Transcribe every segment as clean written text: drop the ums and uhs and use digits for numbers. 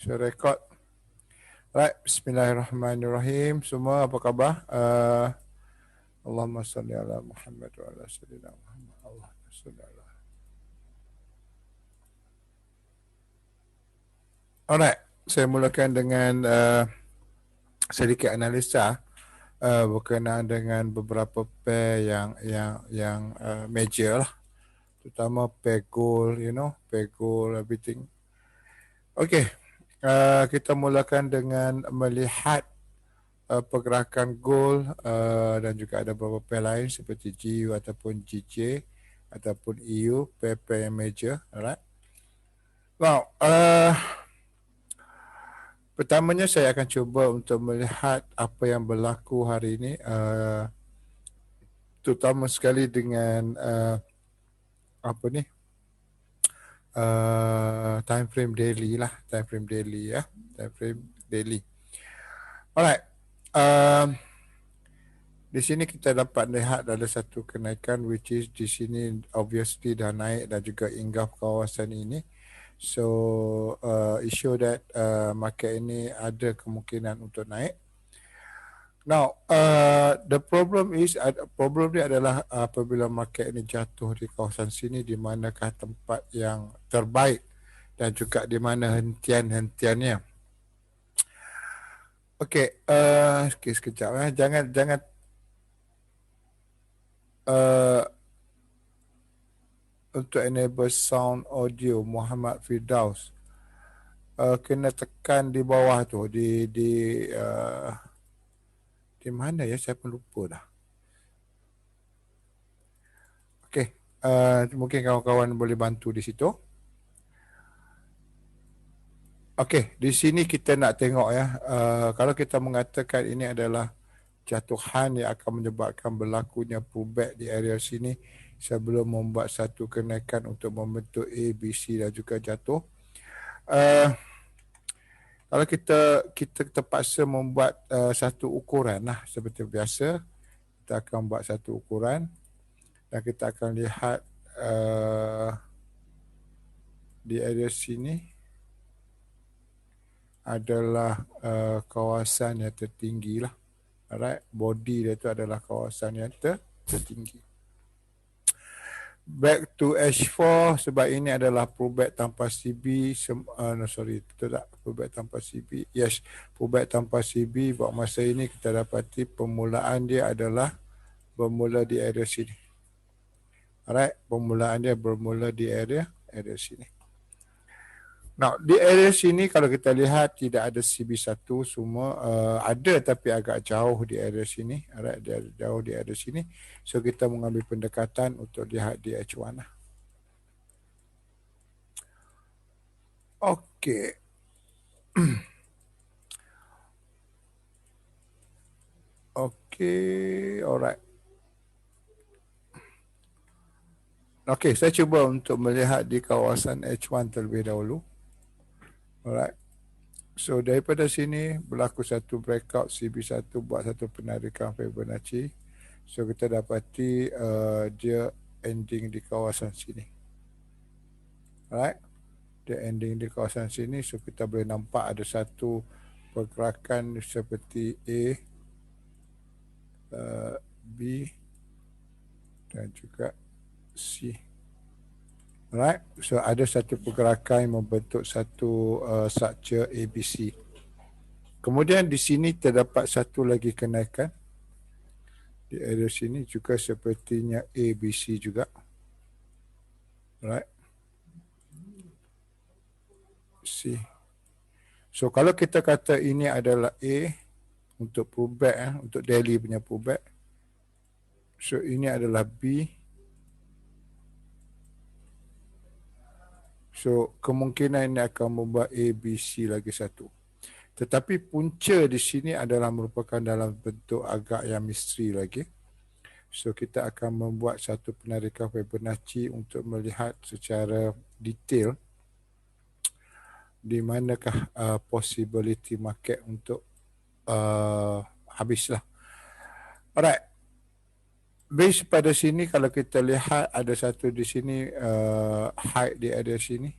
So record. Right, bismillahirrahmanirrahim. Semua apa khabar? Allahumma salli ala Muhammad wa ala sayyidina Muhammad. Allahumma salli ala. Alright, saya mulakan dengan sedikit analisa berkenaan dengan beberapa pair yang major lah. Terutama pair gold, pair gold, everything. Okay, kita mulakan dengan melihat pergerakan gold dan juga ada beberapa pair lain seperti GU ataupun GJ ataupun EU, pair-pair yang major. Alright. Now, pertamanya saya akan cuba untuk melihat apa yang berlaku hari ini, terutama sekali dengan time frame daily lah, time frame daily. Alright. Di sini kita dapat lihat ada satu kenaikan which is di sini obviously dah naik dan juga inggap kawasan ini. So issue that market ini ada kemungkinan untuk naik. Now the problem dia adalah apabila market ini jatuh di kawasan sini, di manakah tempat yang terbaik dan juga di mana hentian-hentiannya. Okey, sekejap jangan untuk enable sound audio Muhammad Firdaus kena tekan di bawah tu di mana ya, saya pun lupa dah. Okey, mungkin kawan-kawan boleh bantu di situ. Okey, di sini kita nak tengok ya, kalau kita mengatakan ini adalah jatuhan yang akan menyebabkan berlakunya pullback di area sini sebelum membuat satu kenaikan untuk membentuk A, B, C dan juga jatuh. Kalau kita terpaksa membuat satu ukuran lah seperti biasa, kita akan buat satu ukuran dan kita akan lihat di area sini adalah kawasan yang tertinggi lah. Alright, body dia tu adalah kawasan yang tertinggi. Back to H4 sebab ini adalah pullback tanpa CB, pullback tanpa CB. Yes, pullback tanpa CB. Buat masa ini kita dapati permulaan dia adalah bermula di area sini. Alright, permulaan dia bermula di area sini. Now, di area sini kalau kita lihat tidak ada CB1 semua, ada tapi agak jauh di area sini. Alright, dia jauh di area sini. So kita mengambil pendekatan untuk lihat di H1 lah. Okey. Okey, alright. Okey, saya cuba untuk melihat di kawasan H1 terlebih dahulu. Alright. So daripada sini berlaku satu breakout CB1, buat satu penarikan Fibonacci. So kita dapati dia ending di kawasan sini. Alright. Dia ending di kawasan sini. So kita boleh nampak ada satu pergerakan seperti A, B dan juga C. Alright, so ada satu pergerakan yang membentuk satu structure ABC. Kemudian di sini terdapat satu lagi kenaikan di area sini juga sepertinya ABC juga. Alright, C. So kalau kita kata ini adalah A untuk pullback, untuk daily punya pullback. So ini adalah B. So kemungkinan ini akan membuat A, B, C lagi satu. Tetapi punca di sini adalah merupakan dalam bentuk agak yang misteri lagi. So kita akan membuat satu penarikan Fibonacci untuk melihat secara detail di manakah possibility market untuk habislah. Alright. Base pada sini kalau kita lihat ada satu di sini high di area sini.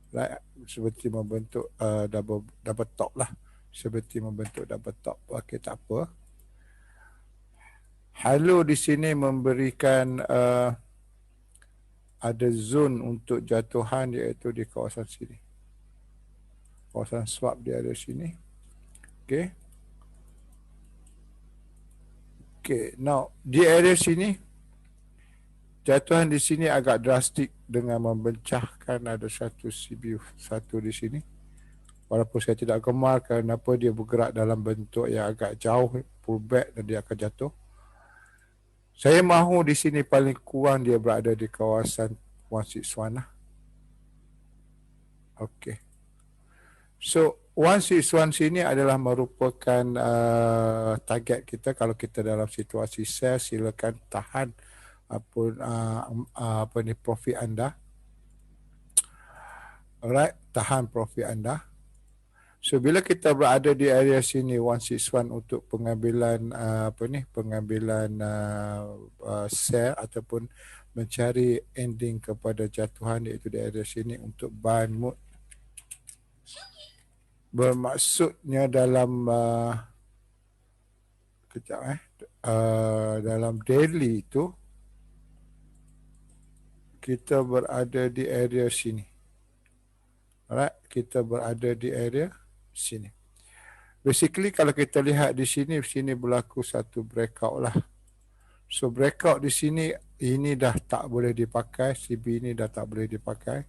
Right? seperti membentuk double top lah. Seperti membentuk double top. Okey, tak apa. Halo di sini memberikan ada zone untuk jatuhan iaitu di kawasan sini. Kawasan swap dia ada sini. Okey. Okey, now di area sini jatuhan di sini agak drastik dengan memecahkan ada satu CB satu di sini. Walaupun saya tidak gemar kenapa dia bergerak dalam bentuk yang agak jauh pullback dan dia akan jatuh. Saya mahu di sini paling kurang dia berada di kawasan 161 lah. Okey. So 161 sini adalah merupakan target kita. Kalau kita dalam situasi sell, silakan tahan profit anda. Alright, tahan profit anda. So bila kita berada di area sini 161 untuk pengambilan pengambilan sell ataupun mencari ending kepada jatuhan iaitu di area sini untuk buy mode. Bermaksudnya dalam dalam daily itu kita berada di area sini. Alright, kita berada di area sini. Basically kalau kita lihat di sini berlaku satu breakout lah. So breakout di sini ini dah tak boleh dipakai, CB ini dah tak boleh dipakai.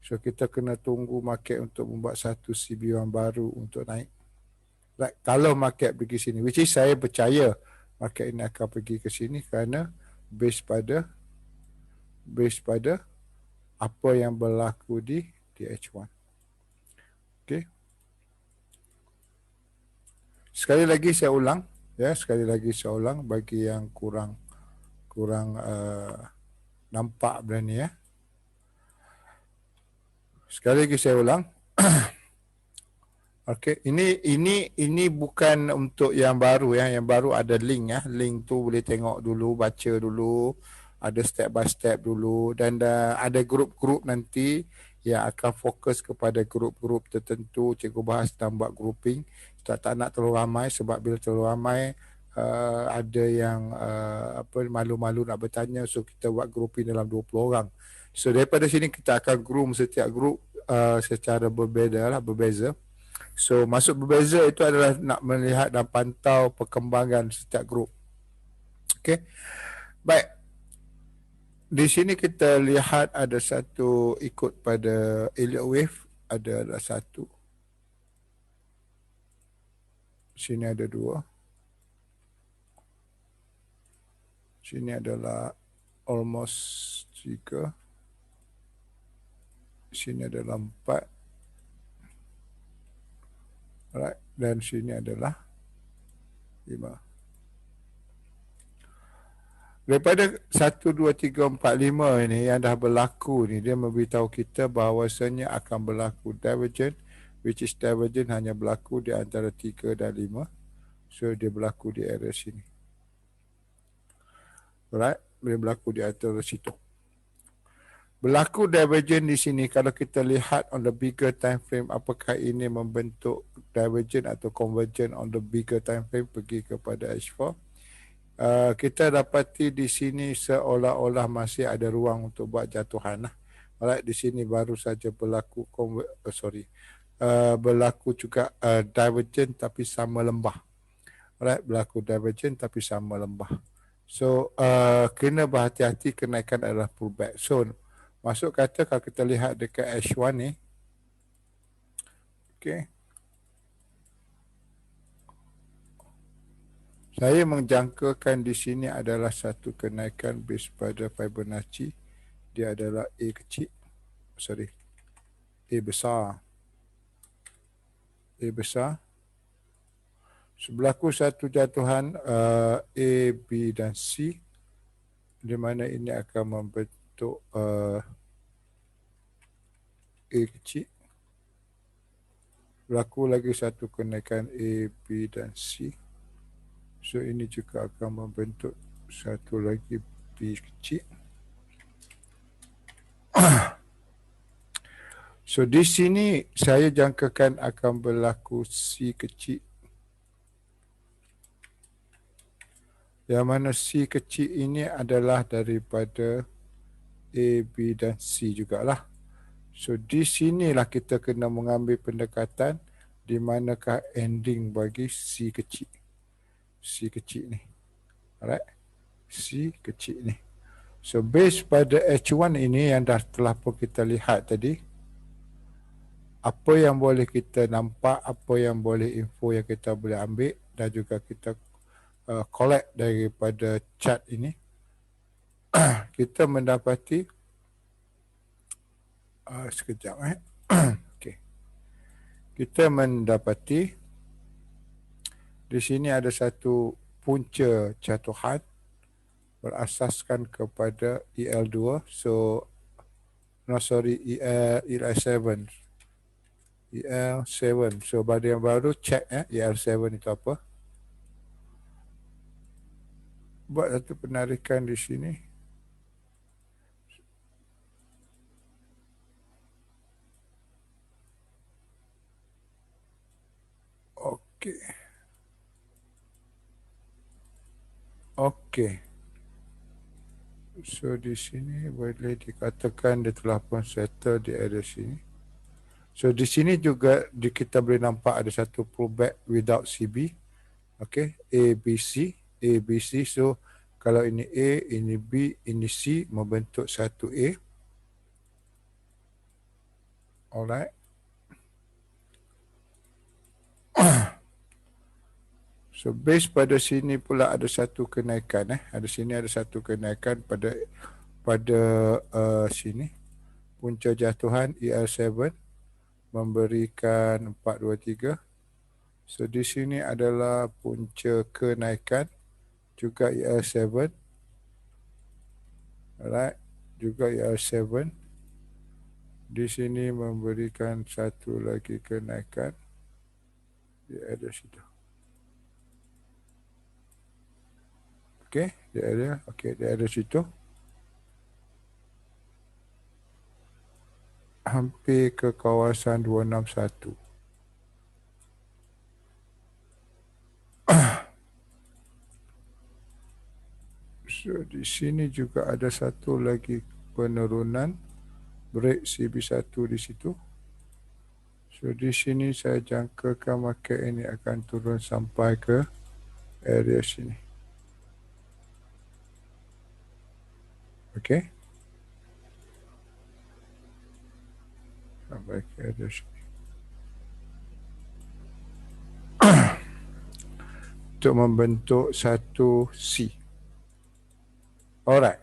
So kita kena tunggu market untuk membuat satu CB yang baru untuk naik. Right. Kalau market pergi sini, which is saya percaya market ini akan pergi ke sini kerana base pada apa yang berlaku di H1. Okay. Sekali lagi saya ulang bagi yang kurang nampak benda ni ya. Sekali lagi saya ulang. Okey, ini bukan untuk yang baru ya. Yang baru ada link ya. Link tu boleh tengok dulu, baca dulu, ada step by step dulu dan ada grup-grup nanti yang akan fokus kepada grup-grup tertentu. Cikgu bahas tentang buat grouping. Tak nak terlalu ramai sebab bila terlalu ramai ada yang malu-malu nak bertanya, so kita buat grouping dalam 20 orang. So daripada sini kita akan group setiap grup secara berbeza. So maksud berbeza itu adalah nak melihat dan pantau perkembangan setiap grup. Okey. Baik. Di sini kita lihat ada satu ikut pada Elliott Wave, ada satu. Sini ada dua. Sini adalah almost 3. Sini adalah 4. Alright. Dan sini adalah 5. Daripada 1, 2, 3, 4, 5 ini yang dah berlaku ni, dia memberitahu kita bahawasanya akan berlaku divergent, which is divergent hanya berlaku di antara 3 dan 5. So dia berlaku di area sini. Alright, dia berlaku di antara situ. Berlaku divergent di sini kalau kita lihat on the bigger time frame, apakah ini membentuk divergent atau convergent on the bigger time frame pergi kepada H4. Kita dapati di sini seolah-olah masih ada ruang untuk buat jatuhan lah. Alright, di sini baru saja berlaku berlaku juga divergent tapi sama lembah. Alright, berlaku divergent tapi sama lembah. So kena berhati-hati, kenaikan adalah pullback. So masuk kata kalau kita lihat dekat H1 ni, okay, saya menjangkakan di sini adalah satu kenaikan base pada Fibonacci. Dia adalah A kecil. A besar. A besar. Berlaku satu jatuhan A, B dan C. Di mana ini akan membentuk A kecil. Berlaku lagi satu kenaikan A, B dan C. So ini juga akan membentuk satu lagi B kecil. So di sini saya jangkakan akan berlaku C kecil. Yang mana C kecil ini adalah daripada A, B dan C jugalah. So di sinilah kita kena mengambil pendekatan di manakah ending bagi C kecil. C kecil ni. Alright. C kecil ni. So base pada H1 ini yang dah telah pun kita lihat tadi, apa yang boleh kita nampak, apa yang boleh info yang kita boleh ambil dan juga kita collect daripada chart ini, kita mendapati sekejap okay. Kita mendapati di sini ada satu punca jatuhan berasaskan kepada EL2. So no sorry, EL7. EL7. So pada yang baru check EL7 itu apa. Buat satu penarikan di sini. Okey. Okey. So di sini boleh dikatakan dia telah pun settle di area sini. So di sini juga kita boleh nampak ada satu pullback without CB. Okey, A, B, C. A, B, C. So kalau ini A, ini B, ini C membentuk satu A. Alright. So base pada sini pula ada satu kenaikan ada sini ada satu kenaikan pada sini. Punca jatuhan EL7 memberikan 423. So di sini adalah punca kenaikan juga EL7. Alright, juga EL7. Di sini memberikan satu lagi kenaikan di area situ. Okey, di area situ. Hampir ke kawasan 261. So di sini juga ada satu lagi penurunan break CB1 di situ. So di sini saya jangkakan market ini akan turun sampai ke area sini. Okey. Sampai ke area sini. Untuk membentuk satu C. Alright.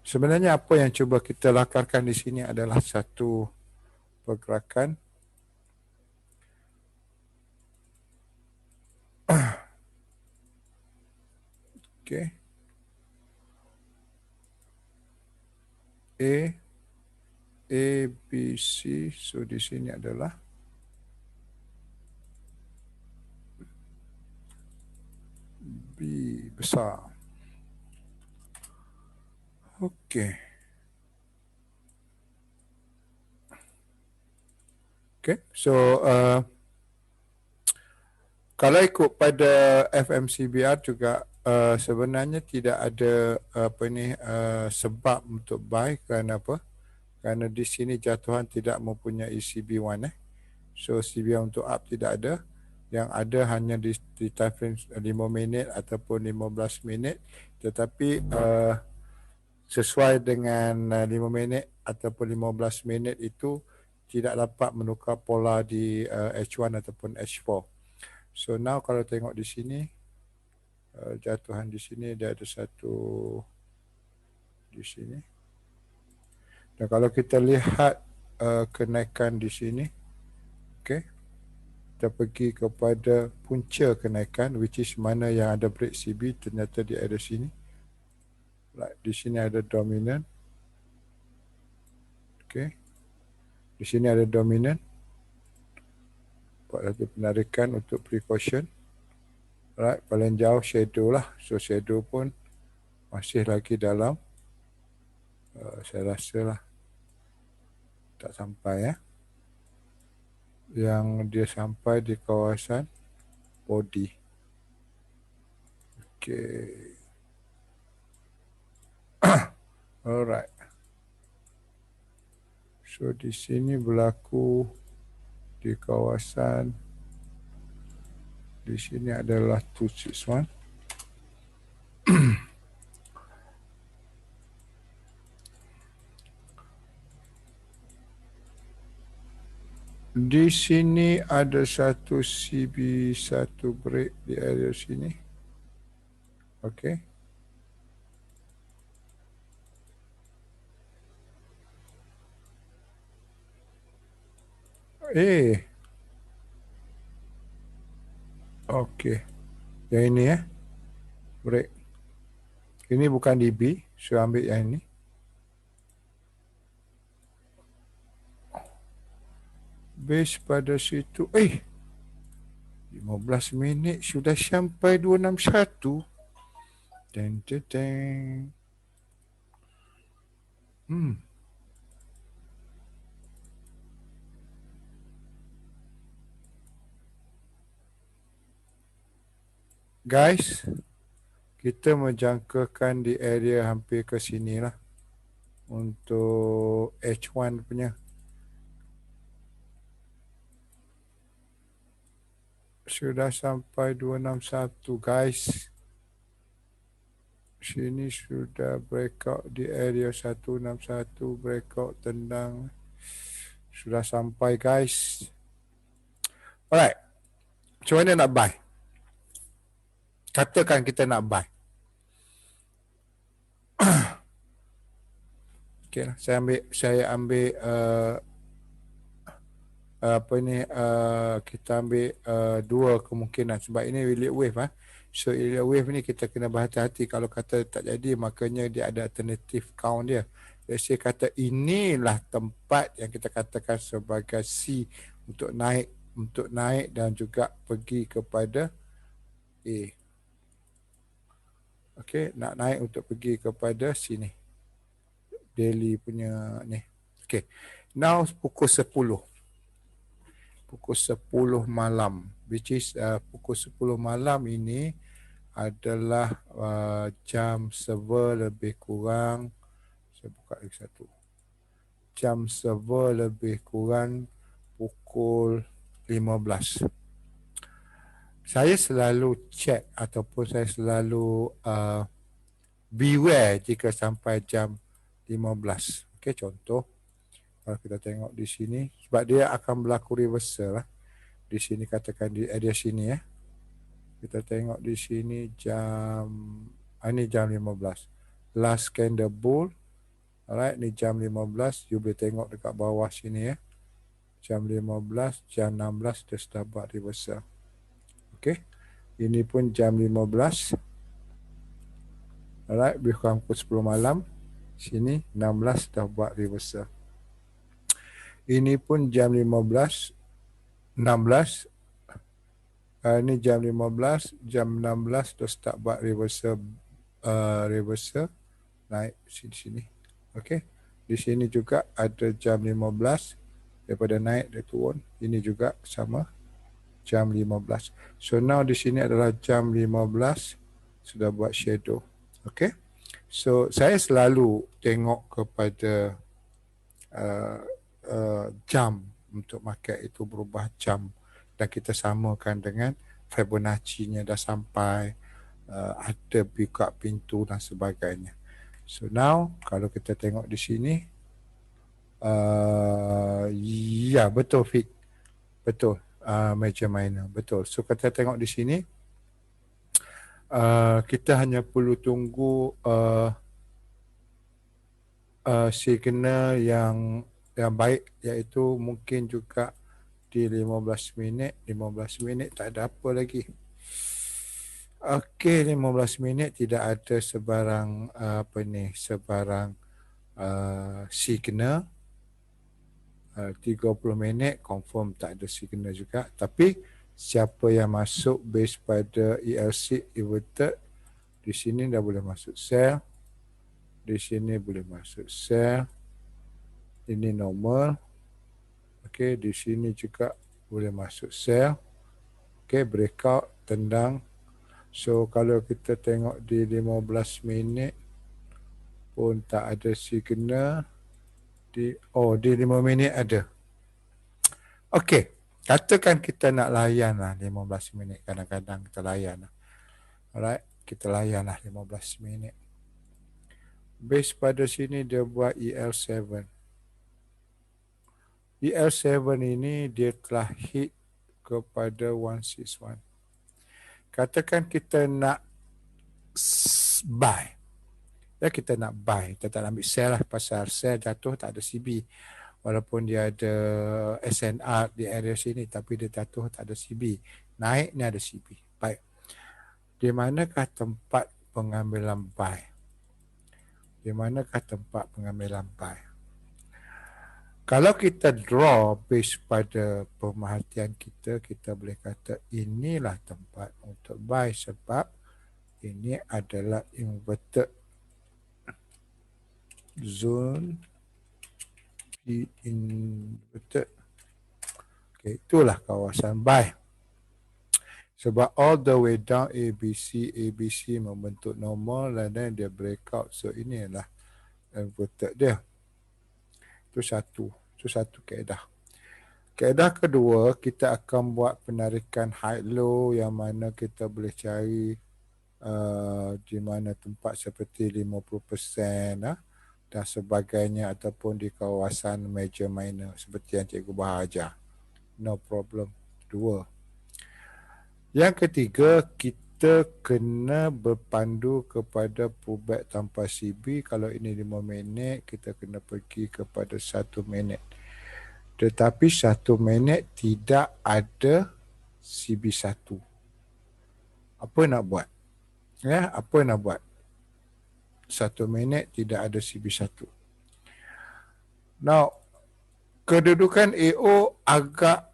Sebenarnya apa yang cuba kita lakarkan di sini adalah satu pergerakan okey. A, B, C. So di sini adalah B besar. Okey. Okey. So kalau ikut pada FMCBR juga sebenarnya tidak ada sebab untuk buy. Kerana apa? Kerana di sini jatuhan tidak mempunyai CB1 So CB1 untuk up tidak ada. Yang ada hanya di time frame 5 minit ataupun 15 minit. Tetapi sesuai dengan 5 minit ataupun 15 minit itu tidak dapat menukar pola di H1 ataupun H4. So now kalau tengok di sini jatuhan di sini dia ada satu di sini. Dan kalau kita lihat kenaikan di sini, okey, kita pergi kepada punca kenaikan, which is mana yang ada break CB, ternyata di area sini. Right, di sini ada dominant. Okey, di sini ada dominant. Buat satu penarikan untuk precaution. Right, paling jauh shadow lah. So shadow pun masih lagi dalam saya rasa lah tak sampai ya. Yang dia sampai di kawasan body. Okay. Alright. So di sini berlaku di kawasan, di sini adalah 261. Di sini ada satu CB, satu break di area sini. Okey. Okey. Yang ini ya. Break. Ini bukan DB, so ambil yang ini. Base pada situ. 15 minit sudah sampai 261. Deng deng deng. Guys, kita menjangkakan di area hampir ke sini lah untuk H1 punya. Sudah sampai 261 guys. Sini sudah breakout di area 161, breakout tendang. Sudah sampai guys. Alright. Macam mana nak buy? Katakan kita nak buy. Okay lah. Saya ambil kita ambil dua kemungkinan sebab ini elliott wave . So elliott wave ni kita kena berhati-hati. Kalau kata tak jadi, makanya dia ada alternative count dia. Saya kata inilah tempat yang kita katakan sebagai C untuk naik dan juga pergi kepada A. Okey, nak naik untuk pergi kepada sini. Daily punya ni. Okey. Now pukul 10. Pukul 10 malam, which is pukul 10 malam ini adalah jam server lebih kurang, saya buka lagi satu, jam server lebih kurang pukul 15. Saya selalu check ataupun saya selalu beware jika sampai jam 15. Okey, contoh kalau kita tengok di sini, sebab dia akan berlaku reversal lah. Di sini katakan di area sini ya. Kita tengok di sini jam, ini jam 15. Last candle bull. Alright, ni jam 15. You boleh tengok dekat bawah sini ya. Jam 15, jam 16 dia sudah buat reversal. Okey. Ini pun jam 15. Alright, lebih kurang pukul 10 malam. Sini 16 dah buat reversal. Ini pun jam 15, 16. Ini jam 15, jam 16 dah start buat reversal, naik sini. Okey. Di sini juga ada jam 15, daripada naik dia turun. Ini juga sama jam 15. So now di sini adalah jam 15 sudah buat shadow. Okey. So saya selalu tengok kepada jam untuk market itu berubah jam, dan kita samakan dengan Fibonacci-nya dah sampai, ada buka pintu dan sebagainya. So now kalau kita tengok di sini, ya betul Fik, betul, major minor, betul. So kita tengok di sini, kita hanya perlu tunggu signal yang baik, iaitu mungkin juga di 15 minit. 15 minit tak ada apa lagi. Okey, 15 minit tidak ada sebarang sebarang signal. 30 minit confirm tak ada signal juga. Tapi siapa yang masuk base pada ELC inverted, di sini dah boleh masuk sell. Di sini boleh masuk sell. Ini normal. Okey, di sini juga boleh masuk sell. Okey, breakout, tendang. So kalau kita tengok di 15 minit pun tak ada signal. Di 5 minit ada. Okey, katakan kita nak layan lah 15 minit. Kadang-kadang kita layan lah. Alright, kita layan lah 15 minit. Base pada sini dia buat EL7. EL7 ini dia telah hit kepada 161. Katakan kita nak buy. Ya, kita nak buy. Kita tak ambil sell lah. Pasal sell jatuh tak ada CB. Walaupun dia ada SNR di area sini. Tapi dia jatuh tak ada CB. Naik ni ada CB. Baik. Di manakah tempat pengambilan buy? Di manakah tempat pengambilan buy? Kalau kita draw base pada pemerhatian kita, kita boleh kata inilah tempat untuk buy sebab ini adalah inverted zone di inverted. Okay, itulah kawasan buy. Sebab all the way down ABC membentuk normal dan dia breakout. So ini adalah inverted dia. Itu satu kaedah. Kaedah kedua, kita akan buat penarikan high low yang mana kita boleh cari di mana tempat seperti 50% dan sebagainya ataupun di kawasan major minor seperti yang Cikgu Bahar ajar. No problem. Dua. Yang ketiga, kita kena berpandu kepada pullback tanpa CB. Kalau ini 5 minit, kita kena pergi kepada 1 minit. Tetapi 1 minit tidak ada CB1. Apa nak buat? Ya, apa nak buat? 1 minit tidak ada CB1. Now, kedudukan AO agak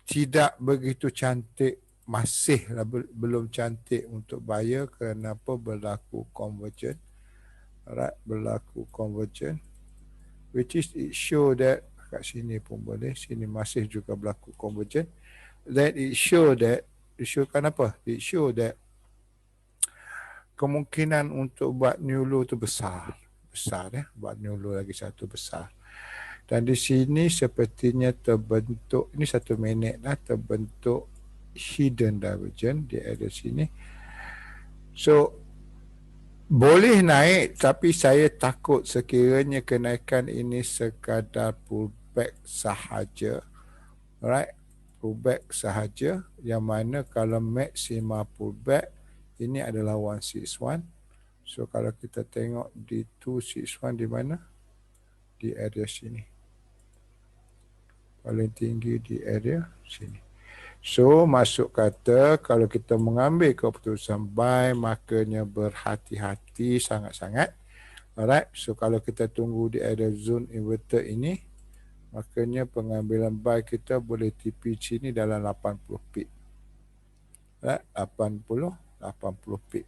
tidak begitu cantik, masih belum cantik untuk buyer kerana apa? Berlaku convergent. Alright, berlaku convergent. Which is it show that kat sini pun boleh, sini masih juga berlaku convergent. Then it show that, it showkan apa? It show that kemungkinan untuk buat new low tu besar ya, buat new low lagi satu besar. Dan di sini sepertinya terbentuk, ini 1 minit lah, terbentuk hidden divergence di area sini. So boleh naik, tapi saya takut sekiranya kenaikan ini sekadar pullback sahaja. Alright, pullback sahaja, yang mana kalau maksima pullback ini adalah 161. So kalau kita tengok di 261 di mana? Di area sini. Paling tinggi di area sini. So masuk kata kalau kita mengambil keputusan buy, makanya berhati-hati sangat-sangat. Alright, so kalau kita tunggu di area zone inverted ini, makanya pengambilan buy kita boleh TP sini dalam 80 pip. Right? 80 pip.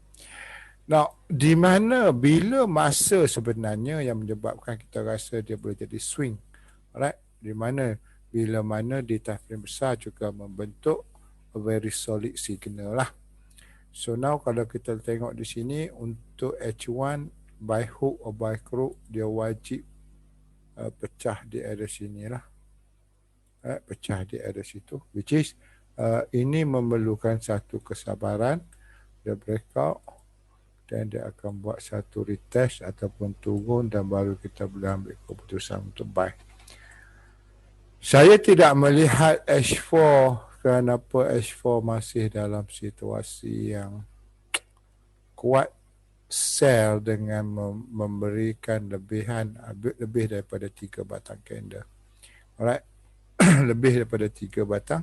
Now, di mana bila masa sebenarnya yang menyebabkan kita rasa dia boleh jadi swing? Alright, di mana bila mana di time frame besar juga membentuk a very solid signal lah. So now kalau kita tengok di sini untuk H1 by hook or by crook, dia wajib pecah di area sini lah. Pecah di area situ, which is ini memerlukan satu kesabaran. Dia breakout dan dia akan buat satu retest ataupun turun dan baru kita boleh ambil keputusan untuk buy. Saya tidak melihat H4 kenapa H4 masih dalam situasi yang kuat sell dengan memberikan lebihan lebih daripada 3 batang candle. Alright. Lebih daripada 3 batang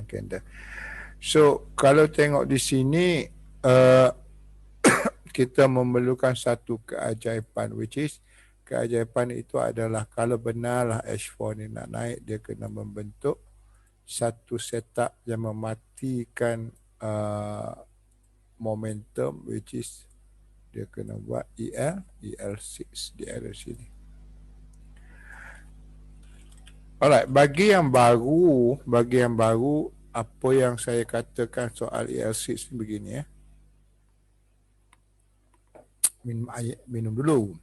candle. So kalau tengok di sini kita memerlukan satu keajaiban, which is keajaiban itu adalah kalau benarlah H4 ni nak naik, dia kena membentuk satu setup yang mematikan momentum, which is dia kena buat EL6 di area sini. Alright, bagi yang baru, apa yang saya katakan soal EL6 ni begini ya. Minum air, minum dulu.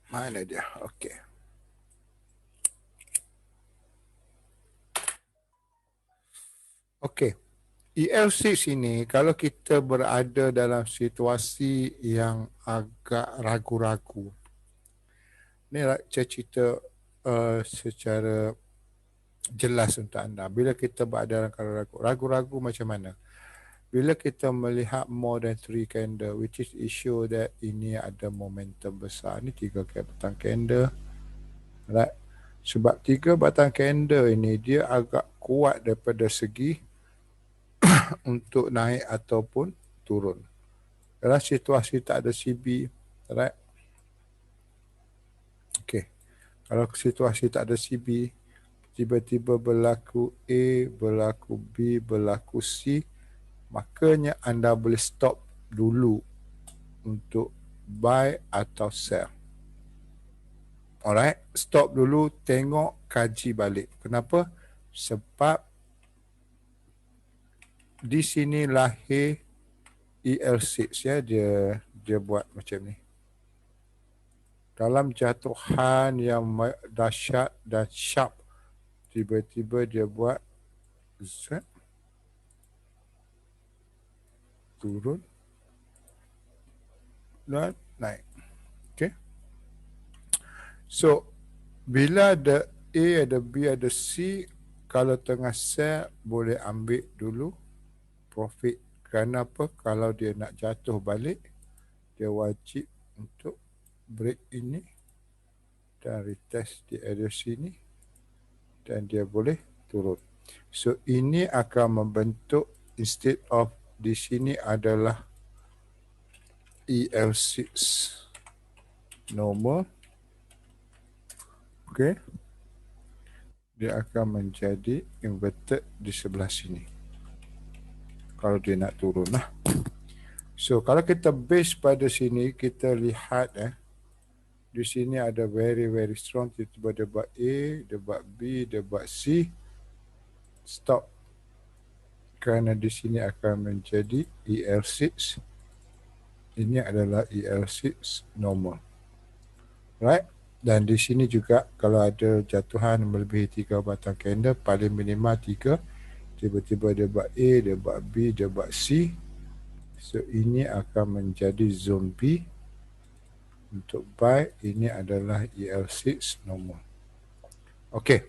Mana dia? Okey. Okey. EL6 ini kalau kita berada dalam situasi yang agak ragu-ragu. Ni saya cerita secara jelas untuk anda. Bila kita berada dalam keadaan ragu-ragu macam mana? Bila kita melihat more than 3 candle, which is issue that ini ada momentum besar. Ni 3 batang candle. Right? Sebab 3 batang candle ini dia agak kuat daripada segi untuk naik ataupun turun. Dalam situasi tak ada CB, right? Okay. Kalau situasi tak ada CB, tiba-tiba berlaku A, berlaku B, berlaku C, makanya anda boleh stop dulu untuk buy atau sell. Alright, stop dulu, tengok, kaji balik. Kenapa? Sebab di sini lahir EL6 ya, dia buat macam ni. Dalam jatuhan yang dahsyat dan sharp, tiba-tiba dia buat Z, turun dan naik. Okay. So, bila ada A, ada B, ada C, kalau tengah sell, boleh ambil dulu profit. Kerana apa? Kalau dia nak jatuh balik, dia wajib untuk break ini dan retest di area sini dan dia boleh turun. So, ini akan membentuk, instead of di sini adalah EL6 normal. Okay. Dia akan menjadi inverted di sebelah sini. Kalau dia nak turun lah. So, kalau kita base pada sini, kita lihat di sini ada very strong. Tiba-tiba dia buat A, dia buat B, dia buat C. Stop. Kerana di sini akan menjadi EL6. Ini adalah EL6 normal. Right? Dan di sini juga kalau ada jatuhan melebihi 3 batang candle, paling minimal 3. Tiba-tiba dia buat A, dia buat B, dia buat C. So, ini akan menjadi zone B. Untuk buy, ini adalah EL6 normal. Okay.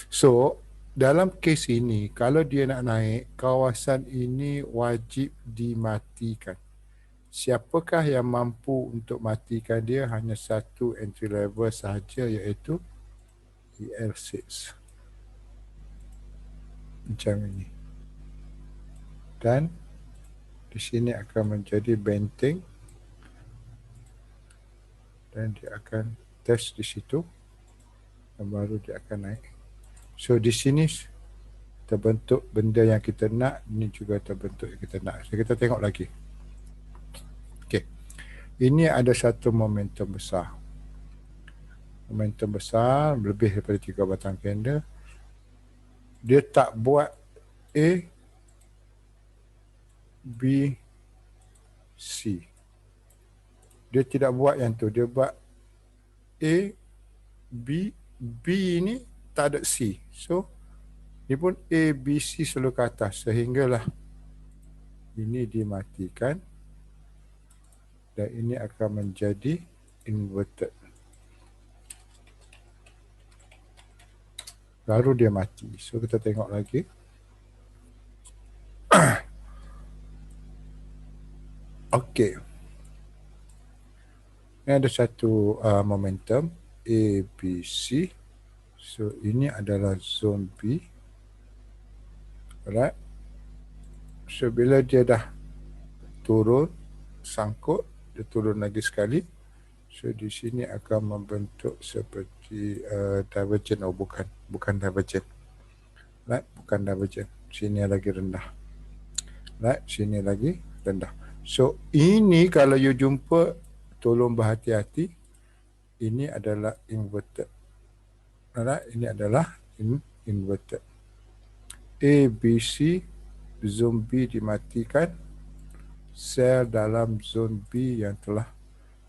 So, dalam kes ini, kalau dia nak naik, kawasan ini wajib dimatikan. Siapakah yang mampu untuk matikan dia? Hanya satu entry level sahaja, iaitu EL6. Macam ini. Dan di sini akan menjadi benteng dan dia akan test di situ dan baru dia akan naik. So, di sini terbentuk benda yang kita nak, ini juga terbentuk yang kita nak. So, kita tengok lagi. Okay. Ini ada satu momentum besar. Momentum besar, lebih daripada 3 batang candle. Dia tak buat A, B, C. Dia tidak buat yang tu. Dia buat A, B, B ini tak ada C. So, ini pun A, B, C selalu ke atas. Sehinggalah ini dimatikan. Dan ini akan menjadi inverted. Baru dia mati. So, kita tengok lagi. Okey. Ini ada satu momentum A, B, C. So, ini adalah zone B. Alright. So, bila dia dah turun, sangkut, dia turun lagi sekali. So, di sini akan membentuk seperti divergent. Oh, bukan divergent. Right? Bukan divergent. Sini lagi rendah. Right, sini lagi rendah. So ini kalau you jumpa, tolong berhati-hati. Ini adalah inverted. Alright, ini adalah inverted. A, B, C, zone B dimatikan. Sel dalam zone B yang telah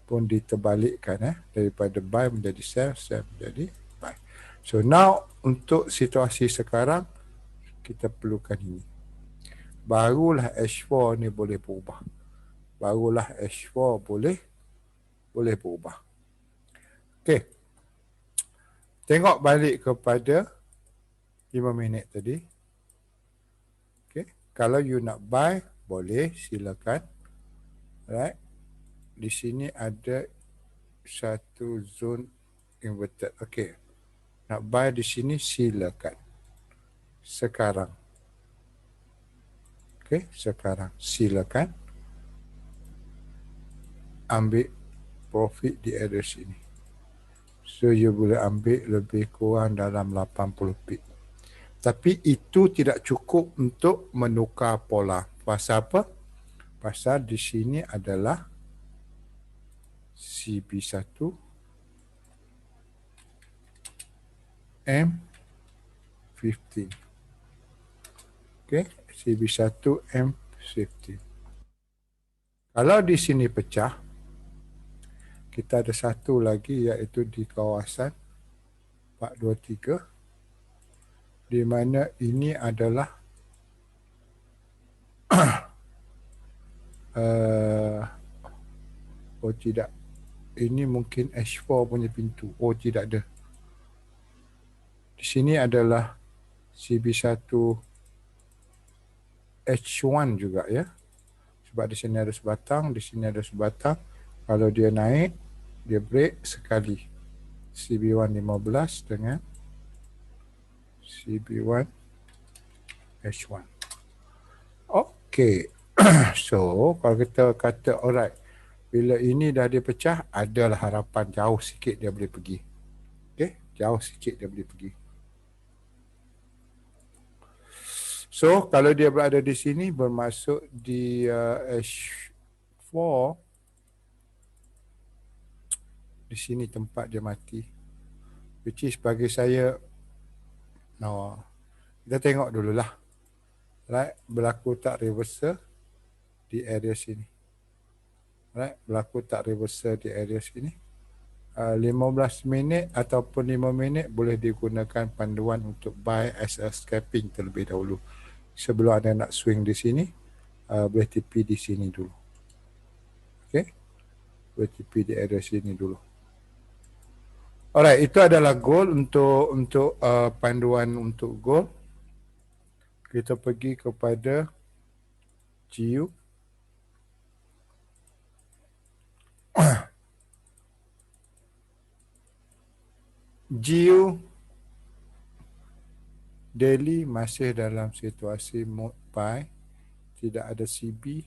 pun diterbalikkan daripada buy menjadi sell, sell menjadi buy. So now untuk situasi sekarang kita perlukan ini. Barulah H4 ni boleh berubah. Barulah H4 boleh berubah. Okey. Tengok balik kepada 5 minit tadi. Okey. Kalau you nak buy, boleh, silakan. Right. Di sini ada satu zone inverted. Okey. Nak buy di sini, silakan. Sekarang. Okey, sekarang silakan ambil profit di area sini. So you boleh ambil lebih kurang dalam 80 pip. Tapi itu tidak cukup untuk menukar pola. Pasal apa? Pasal di sini adalah CB1 M15. Okey, CB1 M15. Kalau di sini pecah, kita ada satu lagi iaitu di kawasan 423, di mana ini adalah oh tidak, ini mungkin H4 punya pintu. Oh tidak ada. Di sini adalah CB1 H1 juga ya. Sebab di sini ada sebatang, di sini ada sebatang. Kalau dia naik, dia break sekali. CB1 15 dengan CB1 H1. Okey. So, kalau kita kata alright, bila ini dah dia pecah, adalah harapan jauh sikit dia boleh pergi. Okey, jauh sikit dia boleh pergi. So, kalau dia berada di sini, bermaksud di H4, di sini tempat dia mati. Which is bagi saya, no, kita tengok dululah. Right, berlaku tak reversal di area sini. Right, berlaku tak reversal di area sini. 15 minit ataupun 5 minit boleh digunakan panduan untuk buy as a scalping terlebih dahulu. Sebelum anda nak swing di sini, boleh TP di sini dulu. Okay, boleh TP di area sini dulu. Alright, itu adalah goal untuk panduan untuk goal. Kita pergi kepada GU. GU daily masih dalam situasi mode buy, tidak ada CB.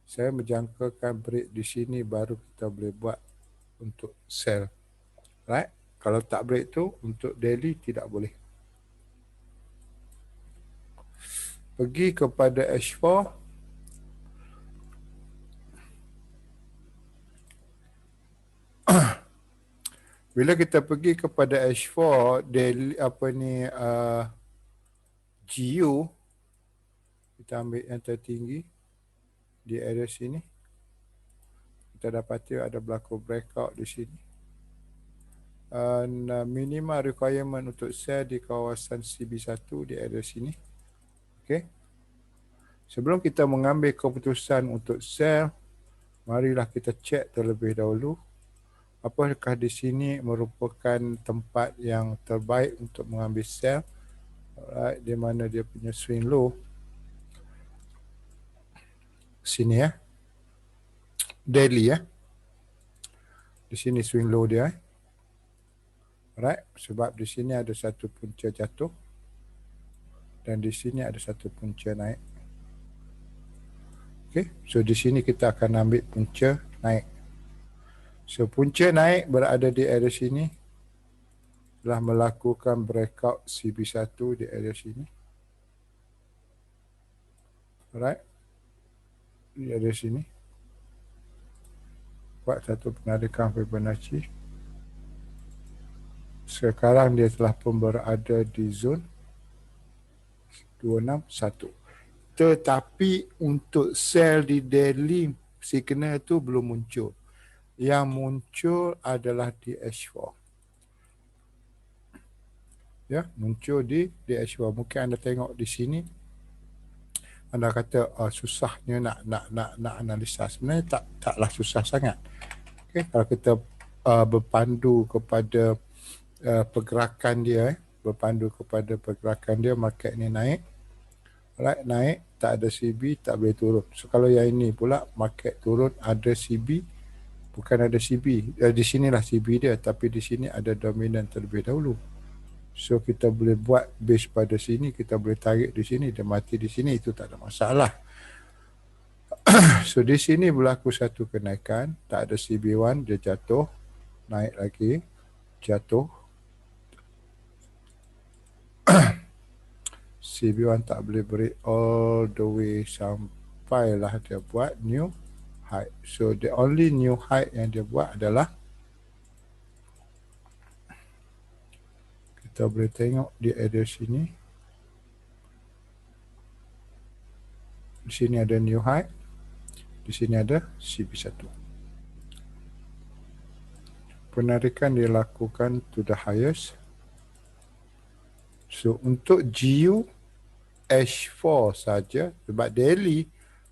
Saya menjangkakan break di sini baru kita boleh buat untuk sell. Right? Kalau tak break tu untuk daily tidak boleh. Pergi kepada H4. Bila kita pergi kepada H4 daily apa ni GU, kita ambil yang tertinggi di area sini. Kita dapati ada berlaku breakout di sini. Minimal requirement untuk sell di kawasan CB1 di area sini. Okay. Sebelum kita mengambil keputusan untuk sell, marilah kita cek terlebih dahulu apakah di sini merupakan tempat yang terbaik untuk mengambil sell. Alright, di mana dia punya swing low. Sini ya. Daily ya. Di sini swing low dia. Alright, sebab di sini ada satu punca jatuh dan di sini ada satu punca naik. Okay, so di sini kita akan ambil punca naik. So punca naik berada di area sini, telah melakukan breakout CB1 di area sini. Alright, Dia ada sini. Buat satu penarikan Fibonacci. Sekarang dia telah pun berada di zon 261. Tetapi untuk sel di daily signal tu belum muncul. Yang muncul adalah DH4. Ya, muncul di DH4. Mungkin anda tengok di sini. Anda kata susahnya nak analisa. Sebenarnya taklah susah sangat. Okay, kalau kita berpandu kepada pergerakan dia, berpandu kepada pergerakan dia, market ni naik. Right, naik, tak ada CB, tak boleh turun. So kalau yang ini pula market turun, ada CB, bukan ada CB. Di sinilah CB dia, tapi di sini ada dominan terlebih dahulu. So kita boleh buat base pada sini, kita boleh tarik di sini, dia mati di sini, itu tak ada masalah. So di sini berlaku satu kenaikan, tak ada CB1, dia jatuh, naik lagi, jatuh. CB1 tak boleh break all the way sampailah dia buat new high. So the only new high yang dia buat adalah, kita boleh tengok di area sini. Di sini ada new high. Di sini ada CB1. Penarikan dilakukan to the highest. So untuk GU H4 saja, sebab daily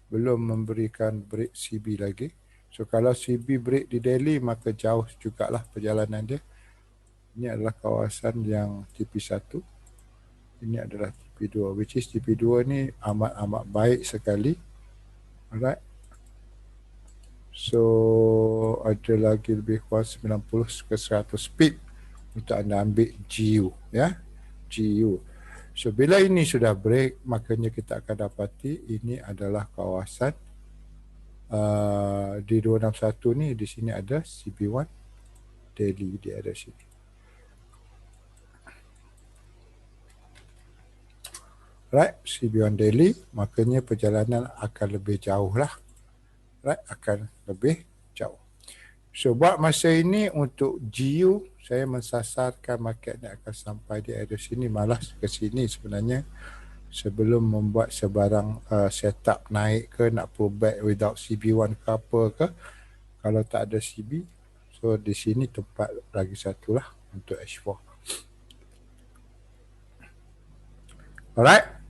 belum memberikan break CB lagi. So kalau CB break di daily, maka jauh jugalah perjalanan dia. Ini adalah kawasan yang TP1. Ini adalah TP2, which is TP2 ni amat baik sekali. Alright. So ada lagi lebih kurang 90 ke 100 pip untuk anda ambil GU, ya. GU. So bila ini sudah break, makanya kita akan dapati ini adalah kawasan di 261 ni. Di sini ada CB1 daily, dia ada sini. Right, CB1 daily, makanya perjalanan akan lebih jauh lah. Right, akan lebih jauh. So buat masa ini untuk GU, saya mensasarkan market ni akan sampai di area sini, malas ke sini sebenarnya, sebelum membuat sebarang setup naik ke, nak pullback without CB1 ke apa ke. Kalau tak ada CB, so di sini tempat lagi satu lah untuk H4. Alright.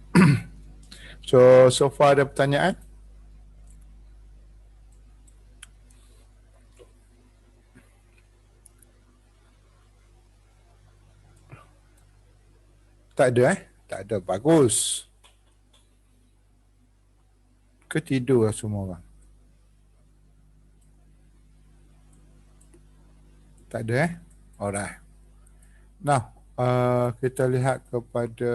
So far ada pertanyaan? Tak ada Tak ada, bagus. Ketidur lah semua orang. Tak ada Alright. Now, kita lihat kepada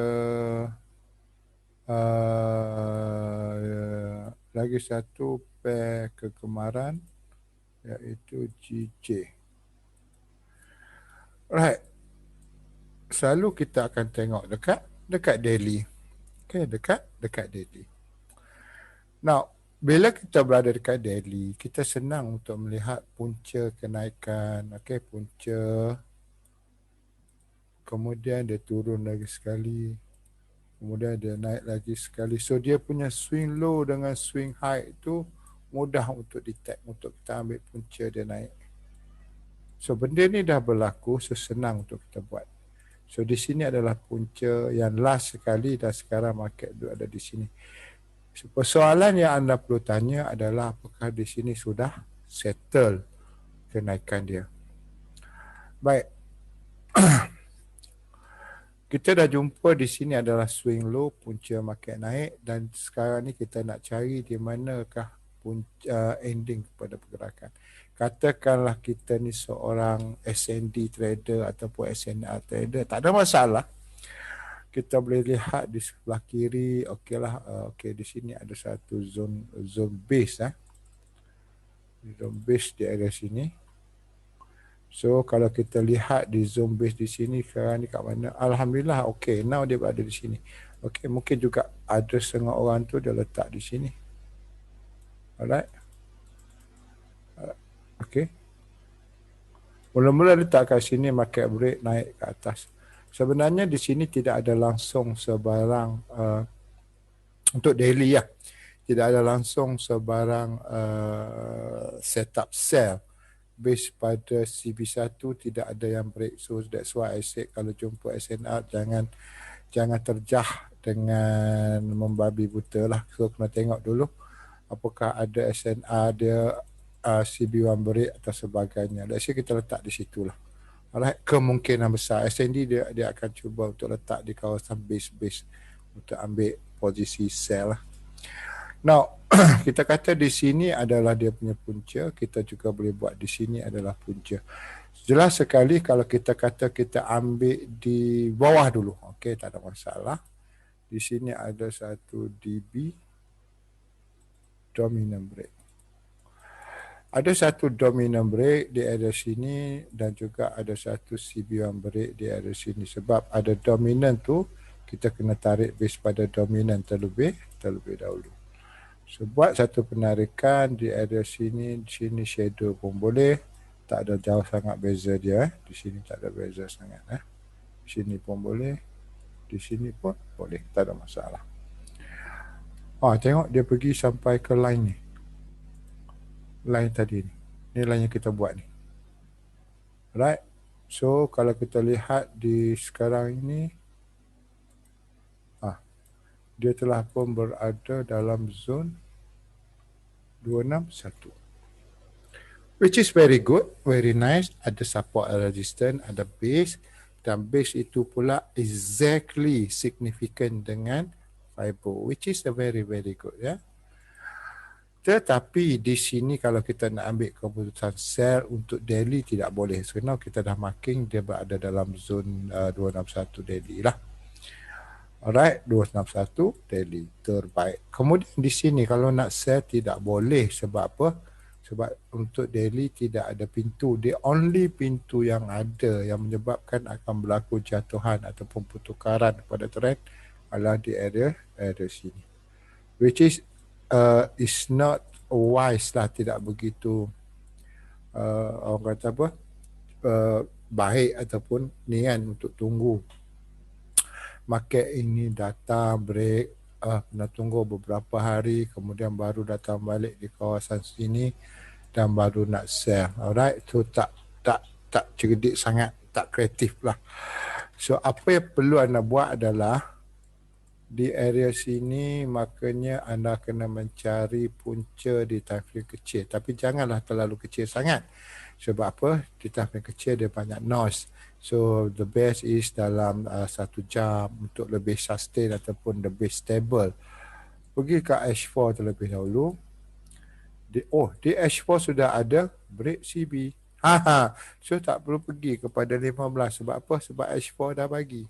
lagi satu pair kegemaran, iaitu GJ. Right. Selalu kita akan tengok dekat daily. Okay, dekat daily. Now, bila kita berada dekat daily, kita senang untuk melihat punca kenaikan, okay, punca, kemudian dia turun lagi sekali, kemudian dia naik lagi sekali. So dia punya swing low dengan swing high itu mudah untuk detect, untuk kita ambil punca dia naik. So benda ni dah berlaku, so senang untuk kita buat. So di sini adalah punca yang last sekali, dan sekarang market ada di sini. So, persoalan yang anda perlu tanya adalah apakah di sini sudah settle kenaikan dia. Baik. Kita dah jumpa di sini adalah swing low, punca market naik, dan sekarang ni kita nak cari di manakah punca ending kepada pergerakan. Katakanlah kita ni seorang SND trader ataupun SNR trader, tak ada masalah. Kita boleh lihat di sebelah kiri, okeylah, okey, di sini ada satu zone base, zone base di area sini. So kalau kita lihat di zone base di sini sekarang ni kat mana, alhamdulillah, okey, now dia berada di sini. Okey, mungkin juga ada setengah orang tu dia letak di sini. Alright. Okay. Mula-mula letak kat sini market break naik ke atas. Sebenarnya di sini tidak ada langsung sebarang untuk daily ya. Tidak ada langsung sebarang setup sell base pada CB1, tidak ada yang break. So that's why I said kalau jumpa SNR jangan terjah dengan membabi buta lah. So kena tengok dulu apakah ada SNR dia CB1 break atau sebagainya. Let's say kita letak di situ lah. Alright, kemungkinan besar SND dia akan cuba untuk letak di kawasan base untuk ambil posisi sell lah. Now, kita kata di sini adalah dia punya punca, kita juga boleh buat di sini adalah punca. Jelas sekali kalau kita kata kita ambil di bawah dulu. Okey, tak ada masalah. Di sini ada satu DB dominant break. Ada satu dominant break di area sini dan juga ada satu CB1 break di area sini. Sebab ada dominant tu, kita kena tarik base pada dominant terlebih dahulu. So, buat satu penarikan di area sini, di sini shadow pun boleh. Tak ada jauh sangat beza dia. Di sini tak ada beza sangat. Di sini pun boleh. Di sini pun boleh. Tak ada masalah. Tengok dia pergi sampai ke line ni. Line tadi ni. Ni line yang kita buat ni. Right. So, kalau kita lihat di sekarang ini, dia telah pun berada dalam zone 261. Which is very good, very nice. Ada support resistance, ada base. Dan base itu pula exactly significant dengan fiber. Which is a very, very good. Ya. Tetapi di sini kalau kita nak ambil keputusan sell untuk daily tidak boleh. So now kita dah marking dia berada dalam zone 261 daily lah. Alright, 261 daily terbaik. Kemudian di sini kalau nak sell tidak boleh. Sebab apa? Sebab untuk daily tidak ada pintu. The only pintu yang ada yang menyebabkan akan berlaku jatuhan ataupun pertukaran pada trend adalah di area sini. Which is not wise lah, tidak begitu orang kata apa baik ataupun nian untuk tunggu market ini datang break, kena tunggu beberapa hari kemudian baru datang balik di kawasan sini dan baru nak sell. Alright, so tak cerdik sangat, tak kreatif lah. So apa yang perlu anda buat adalah di area sini makanya anda kena mencari punca di time frame kecil, tapi janganlah terlalu kecil sangat. Sebab apa? Di time frame kecil dia banyak noise. So the best is dalam 1 jam untuk lebih sustain ataupun lebih stable. Pergi ke H4 terlebih dahulu. Di H4 sudah ada break CB. So tak perlu pergi kepada 15. Sebab apa? Sebab H4 dah bagi.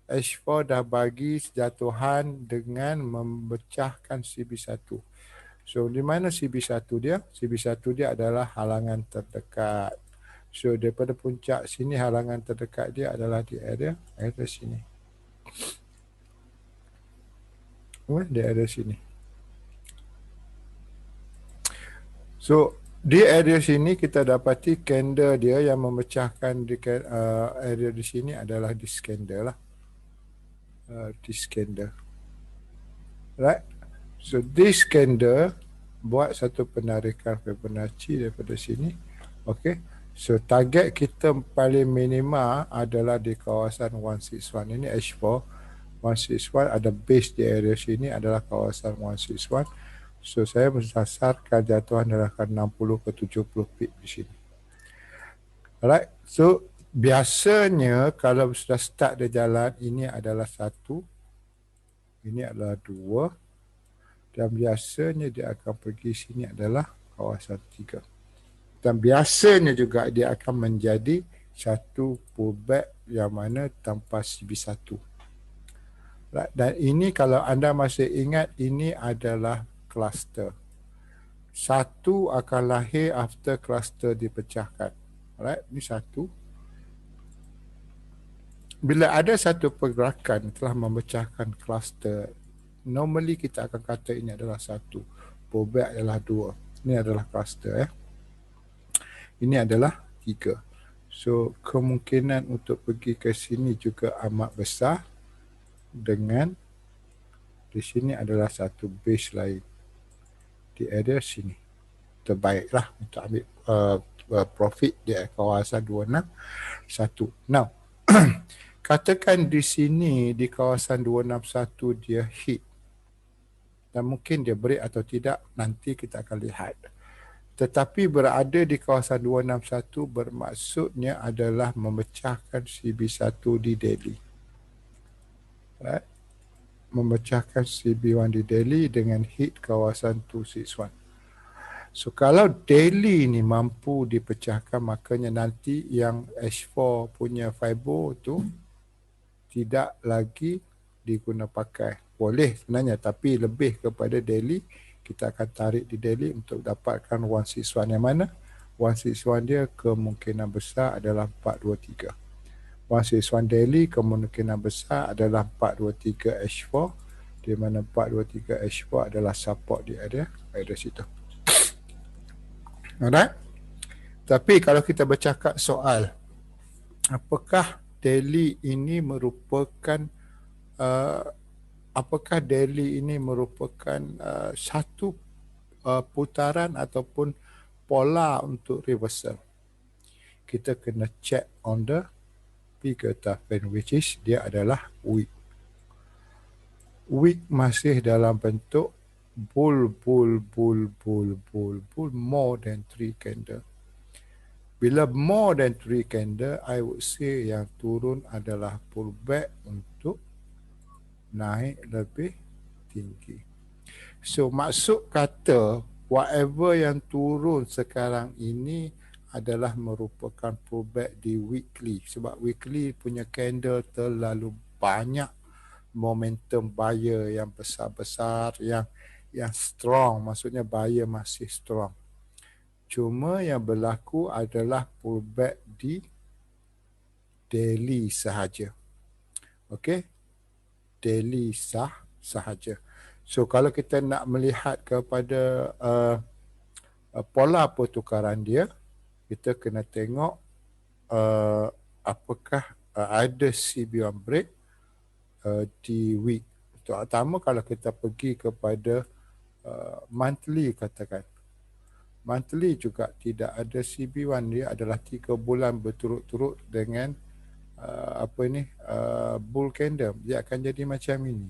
H4 dah bagi sejatuhan dengan memecahkan CB1. So di mana CB1 dia? CB1 dia adalah halangan terdekat. So daripada puncak sini halangan terdekat dia adalah di area sini. Di area sini. So di area sini kita dapati candle dia yang memecahkan di area di sini adalah this candle lah. This candle. Right? So this candle buat satu penarikan Fibonacci daripada sini. Okay. So target kita paling minima adalah di kawasan 161. Ini H4. 161 ada base di area sini adalah kawasan 161. So saya mensasarkan jatuhan adalah 60 ke 70 pip di sini. Alright. So biasanya kalau sudah start dia jalan, ini adalah 1, ini adalah 2, dan biasanya dia akan pergi sini adalah kawasan 3. Dan biasanya juga dia akan menjadi satu pullback yang mana tanpa CB1. Dan ini kalau anda masih ingat, ini adalah cluster. Satu akan lahir after cluster dipecahkan. Alright, ini satu. Bila ada satu pergerakan telah memecahkan cluster, normally kita akan kata ini adalah satu. pullback adalah 2. Ini adalah cluster. Ini adalah 3. So kemungkinan untuk pergi ke sini juga amat besar dengan di sini adalah satu base lain di area sini. Terbaiklah untuk ambil profit di kawasan 261. Now katakan di sini di kawasan 261 dia hit dan mungkin dia break atau tidak, nanti kita akan lihat. Tetapi berada di kawasan 261 bermaksudnya adalah memecahkan CB1 di daily. Right? Memecahkan CB1 di daily dengan hit kawasan 261. So kalau daily ni mampu dipecahkan, makanya nanti yang H4 punya Fibo tu tidak lagi diguna pakai. Boleh sebenarnya, tapi lebih kepada daily. Kita akan tarik di daily untuk dapatkan 161 yang mana 161 dia kemungkinan besar adalah 423. 161 daily kemungkinan besar adalah 423 H4, di mana 423 H4 adalah support di area situ. Alright? Tapi kalau kita bercakap soal apakah daily ini merupakan satu putaran ataupun pola untuk reversal, kita kena check on the bigger time frame, which is dia adalah week. Week masih dalam bentuk bull more than 3 candle. Bila more than 3 candle, I would say yang turun adalah pullback untuk naik lebih tinggi. So maksud kata whatever yang turun sekarang ini adalah merupakan pullback di weekly, sebab weekly punya candle terlalu banyak momentum buyer yang besar-besar, yang strong, maksudnya buyer masih strong. Cuma yang berlaku adalah pullback di daily sahaja. Okey, daily sahaja. So kalau kita nak melihat kepada pola pertukaran dia, kita kena tengok apakah ada CB1 break di week. Terutama kalau kita pergi kepada monthly, katakan monthly juga tidak ada CB1, dia adalah 3 bulan berturut-turut dengan bull candle. Dia akan jadi macam ini.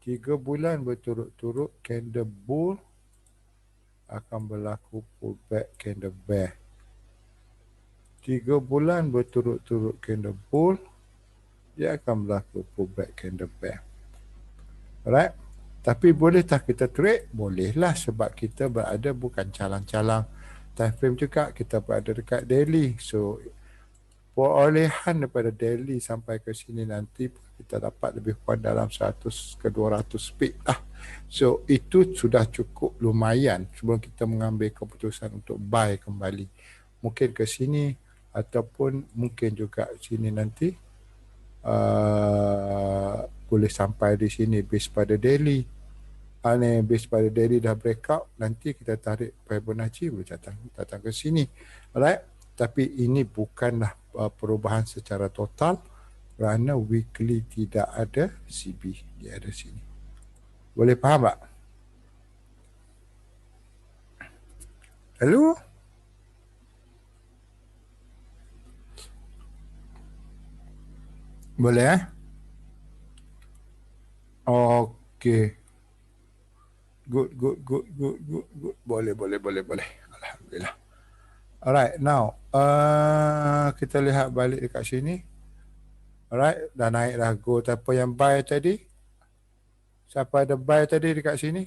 3 bulan berturut-turut candle bull akan berlaku pullback candle bear. 3 bulan berturut-turut candle bull, dia akan berlaku pullback candle bear. Alright? Tapi boleh tak kita trade? Bolehlah, sebab kita berada bukan calang-calang time frame juga, kita berada dekat daily. So perolehan daripada daily sampai ke sini nanti kita dapat lebih kurang dalam 100 ke 200 pip lah. So itu sudah cukup lumayan sebelum kita mengambil keputusan untuk buy kembali. Mungkin ke sini ataupun mungkin juga sini nanti boleh sampai di sini base pada daily. Base pada daily dah breakout, nanti kita tarik Fibonacci boleh datang ke sini. Alright? Tapi ini bukanlah perubahan secara total kerana weekly tidak ada CB, dia ada sini. Boleh faham tak? Hello? Boleh Okey. Good. Boleh. Alhamdulillah. Alright, now kita lihat balik dekat sini. Alright, dah naik dah gold. Apa yang buy tadi? Siapa ada buy tadi dekat sini?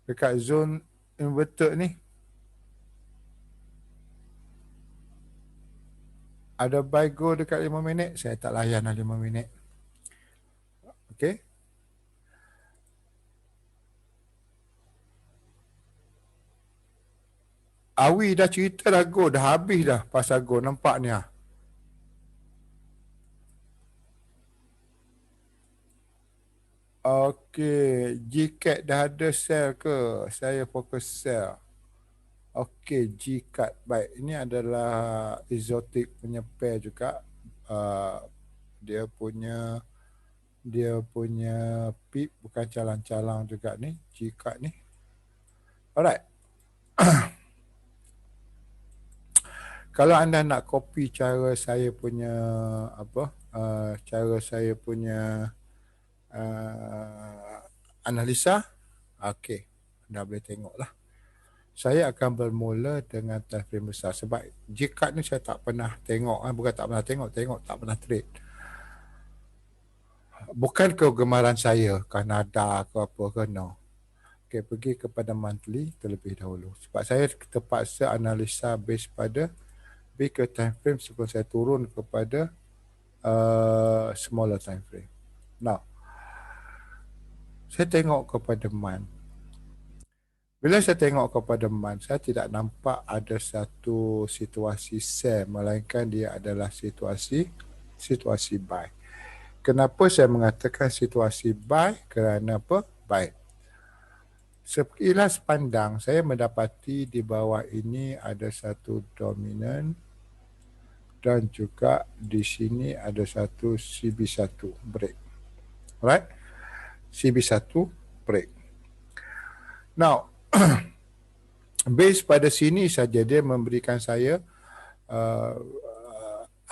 Dekat zone inverted ni. Ada buy gold dekat 5 minit? Saya tak layan lah 5 minit. Okay. Awi dah cerita dah gold, dah habis dah pasal gold, nampak ni ah. Okey, GCAT dah ada sell ke? Saya fokus sell. Okey, GCAT. Baik, ini adalah exotic punya pair juga. Dia punya pip bukan calang-calang juga ni, GCAT ni. Alright. Kalau anda nak copy cara saya punya cara saya punya analisa, okey, anda boleh tengok lah. Saya akan bermula dengan time frame besar sebab GCAT ni saya tak pernah tengok, bukan tak pernah tengok tak pernah trade. Bukan kegemaran saya, Kanada ke apa ke, no. Okay, pergi kepada monthly terlebih dahulu. Sebab saya terpaksa analisa base pada bigger time frame sebelum saya turun kepada smaller time frame. Now, saya tengok kepada month. Bila saya tengok kepada month, saya tidak nampak ada satu situasi sell, melainkan dia adalah situasi buy. Kenapa saya mengatakan situasi buy? Kerana apa? Buy. Sekilas pandang, saya mendapati di bawah ini ada satu dominan dan juga di sini ada satu CB1 break. Alright? CB1 break. Now, base pada sini saja dia memberikan saya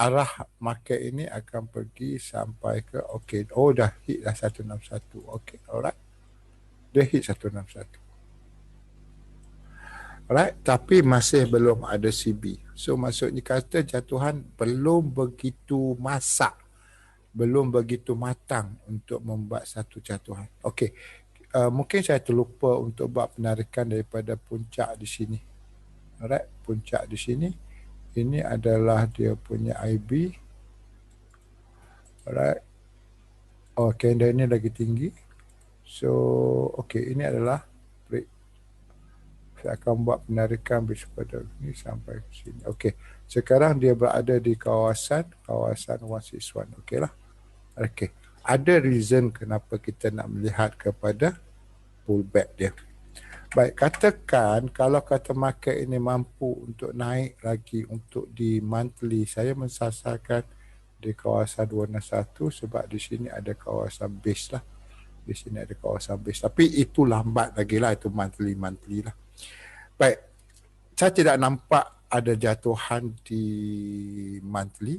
arah market ini akan pergi sampai ke dah hit dah 161. Alright. Dia hit 161. Alright, tapi masih belum ada CB. So maksudnya kata jatuhan belum begitu masak, belum begitu matang untuk membuat satu jatuhan. Mungkin saya terlupa untuk buat penarikan daripada puncak di sini. Alright, puncak di sini. Ini adalah dia punya IB. Alright. Candle ini lagi tinggi. So, ini adalah break. Saya akan buat penarikan daripada ini sampai ke sini. Sekarang dia berada di kawasan 161. Lah. Ada reason kenapa kita nak melihat kepada pullback dia. Baik, katakan kalau kata market ini mampu untuk naik lagi untuk di monthly, saya mensasarkan di kawasan 261 sebab di sini ada kawasan base lah. Di sini ada kawasan base. Tapi itu lambat lagi lah, itu monthly lah. Baik, saya tidak nampak ada jatuhan di monthly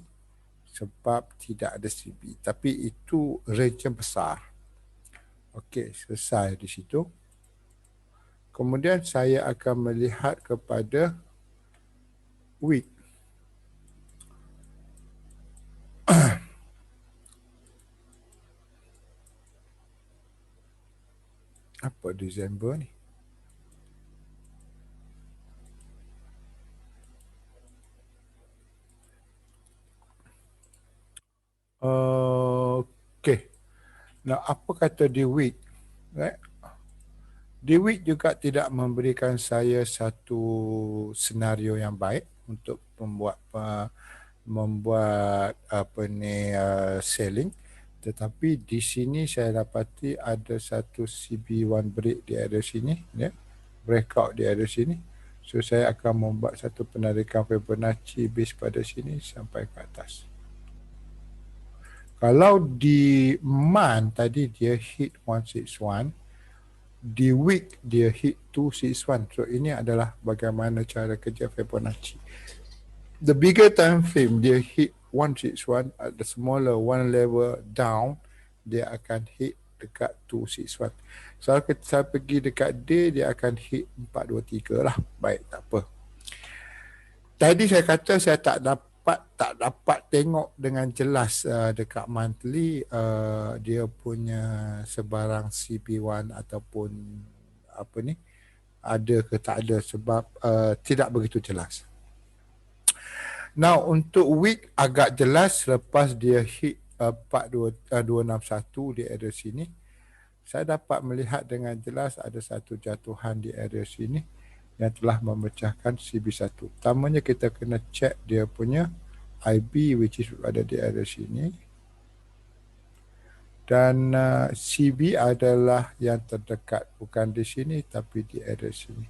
sebab tidak ada CB. Tapi itu range yang besar. Selesai di situ. Kemudian saya akan melihat kepada week. Apa Disember ni? Nah, apa kata di week? Right? Di week juga tidak memberikan saya satu senario yang baik untuk membuat selling. Tetapi di sini saya dapati ada satu CB1 break di area sini, ya. Breakout di area sini. So saya akan membuat satu penarikan Fibonacci base pada sini sampai ke atas. Kalau di month tadi dia hit 161, di week dia hit 261. So ini adalah bagaimana cara kerja Fibonacci. The bigger time frame dia hit 161, at the smaller one level down dia akan hit dekat 261. So kalau saya pergi dekat day dia akan hit 423 lah. Baik, tak apa. Tadi saya kata saya tak dapat tengok dengan jelas dekat monthly dia punya sebarang CP1 ataupun apa ni ada ke tak ada sebab tidak begitu jelas. Now untuk week agak jelas lepas dia hit 261 di area sini. Saya dapat melihat dengan jelas ada satu jatuhan di area sini yang telah memecahkan CB1. Pertamanya kita kena check dia punya IB which is ada di area sini. Dan CB adalah yang terdekat, bukan di sini tapi di area sini.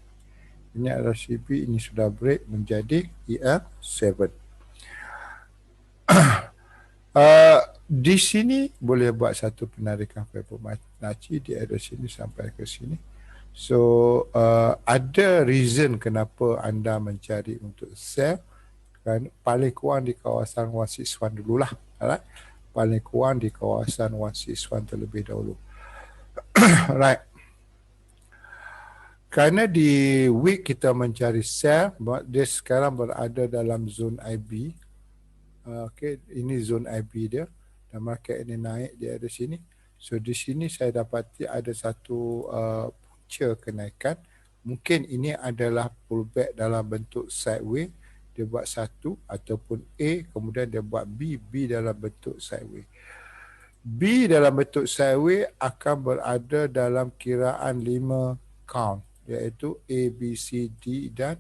Ini adalah CB, ini sudah break menjadi EL7. Di sini boleh buat satu penarikan Fibonacci di area sini sampai ke sini. So ada reason kenapa anda mencari untuk sell, kan paling kurang di kawasan 161 dululah, alright? Paling kurang di kawasan 161 terlebih dahulu. Right. Kerana di week kita mencari sell, dia sekarang berada dalam zone IB. Okay, ini zone IB dia. Dan market ini naik di ada sini. So di sini saya dapati ada satu punca kenaikan. Mungkin ini adalah pullback dalam bentuk sideways. Dia buat satu ataupun A, kemudian dia buat B, B dalam bentuk sideways. B dalam bentuk sideways akan berada dalam kiraan 5 count, iaitu A, B, C, D dan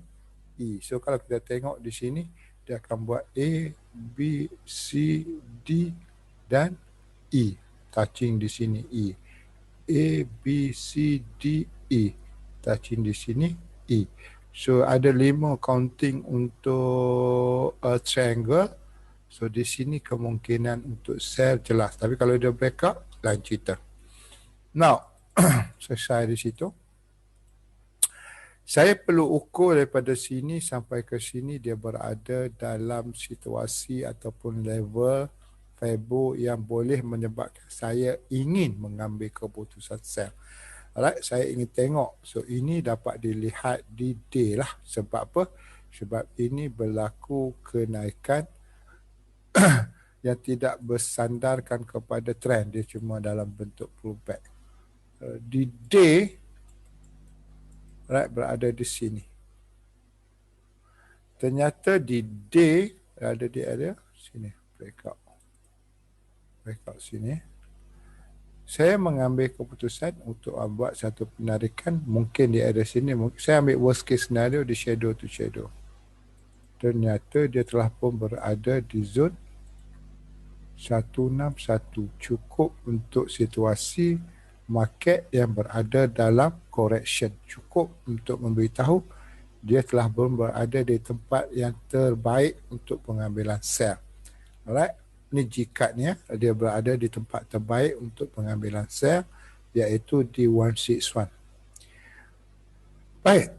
E. So kalau kita tengok di sini, dia akan buat A, B, C, D dan E. Touching di sini E. A, B, C, D, E. Touching di sini E. So ada 5 counting untuk triangle. So di sini kemungkinan untuk sell jelas. Tapi kalau dia breakout, lain cerita. Now, selesai di situ. Saya perlu ukur daripada sini sampai ke sini dia berada dalam situasi ataupun level Fibo yang boleh menyebabkan saya ingin mengambil keputusan sell. Alright, saya ingin tengok. So ini dapat dilihat di day lah. Sebab apa? Sebab ini berlaku kenaikan yang tidak bersandarkan kepada trend, dia cuma dalam bentuk pullback. Di day, right, berada di sini. Ternyata di day berada di area sini, breakout sini. Saya mengambil keputusan untuk buat satu penarikan mungkin di area sini. Saya ambil worst case scenario di shadow to shadow. Ternyata dia telah pun berada di zone 161, cukup untuk situasi market yang berada dalam correction, cukup untuk memberitahu dia telah berada di tempat yang terbaik untuk pengambilan sell. Alright, ini jikatnya dia berada di tempat terbaik untuk pengambilan sell, iaitu di 161. Baik.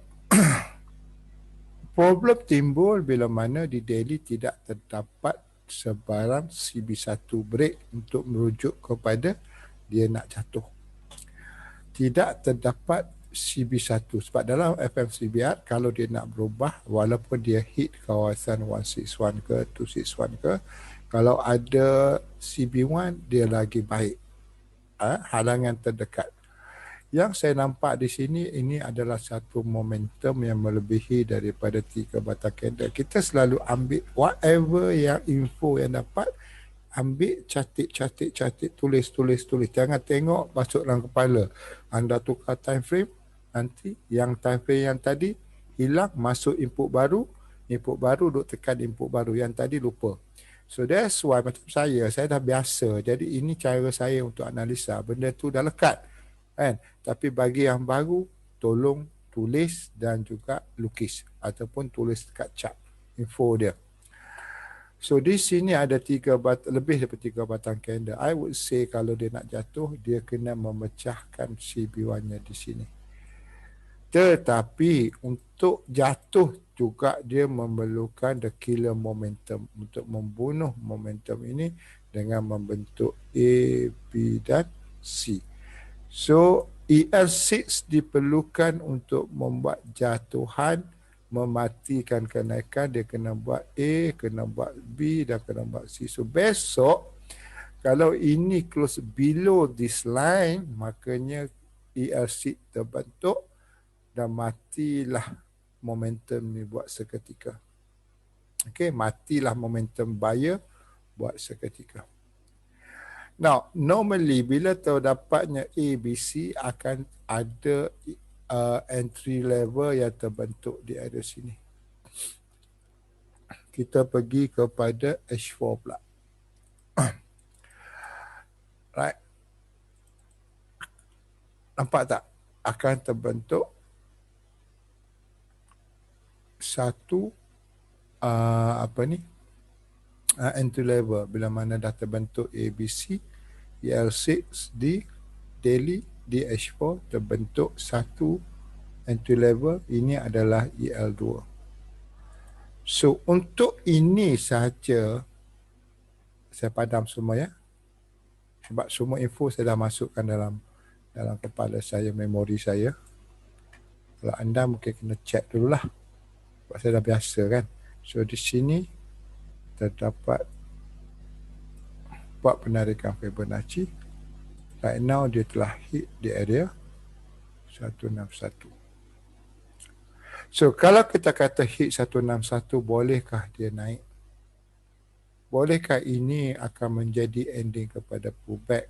Problem timbul bila mana di daily tidak terdapat sebarang CB1 break untuk merujuk kepada dia nak jatuh. Tidak terdapat CB1 sebab dalam FMCBR kalau dia nak berubah walaupun dia hit kawasan 161 ke 261 ke, kalau ada CB1 dia lagi baik. Halangan terdekat. Yang saya nampak di sini ini adalah satu momentum yang melebihi daripada 3 batang candle. Kita selalu ambil whatever yang info yang dapat, ambil catit, tulis. Jangan tengok masuk dalam kepala. Anda tukar time frame, nanti yang time frame yang tadi hilang, masuk input baru duk tekan input baru, yang tadi lupa. So that's why macam saya dah biasa. Jadi ini cara saya untuk analisa. Benda tu dah lekat. Kan? Tapi bagi yang baru, tolong tulis dan juga lukis ataupun tulis dekat chart info dia. So di sini ada lebih daripada 3 batang candle. I would say kalau dia nak jatuh, dia kena memecahkan CB1-nya di sini. Tetapi untuk jatuh juga dia memerlukan the killer momentum untuk membunuh momentum ini dengan membentuk A, B dan C. So EL6 diperlukan untuk membuat jatuhan, mematikan kenaikan. Dia kena buat A, kena buat B dan kena buat C. So besok kalau ini close below this line, makanya EL6 terbentuk dan matilah momentum ni buat seketika. Okay, matilah momentum buyer buat seketika. Now, normally bila terdapatnya A, B, C akan ada entry level yang terbentuk di area sini. Kita pergi kepada H4 pula. Right. Nampak tak? Akan terbentuk satu entry level. Bila mana dah terbentuk ABC, EL6, D, daily, DH4, terbentuk satu entry level. Ini adalah EL2. So untuk ini sahaja saya padam semua ya. Sebab semua info saya dah masukkan dalam kepala saya, memori saya. Kalau anda mungkin kena check dululah. Sebab saya dah biasa kan. So di sini terdapat buat penarikan Fibonacci. Right now dia telah hit di area 161. So kalau kita kata hit 161, bolehkah dia naik? Bolehkah ini akan menjadi ending kepada pullback?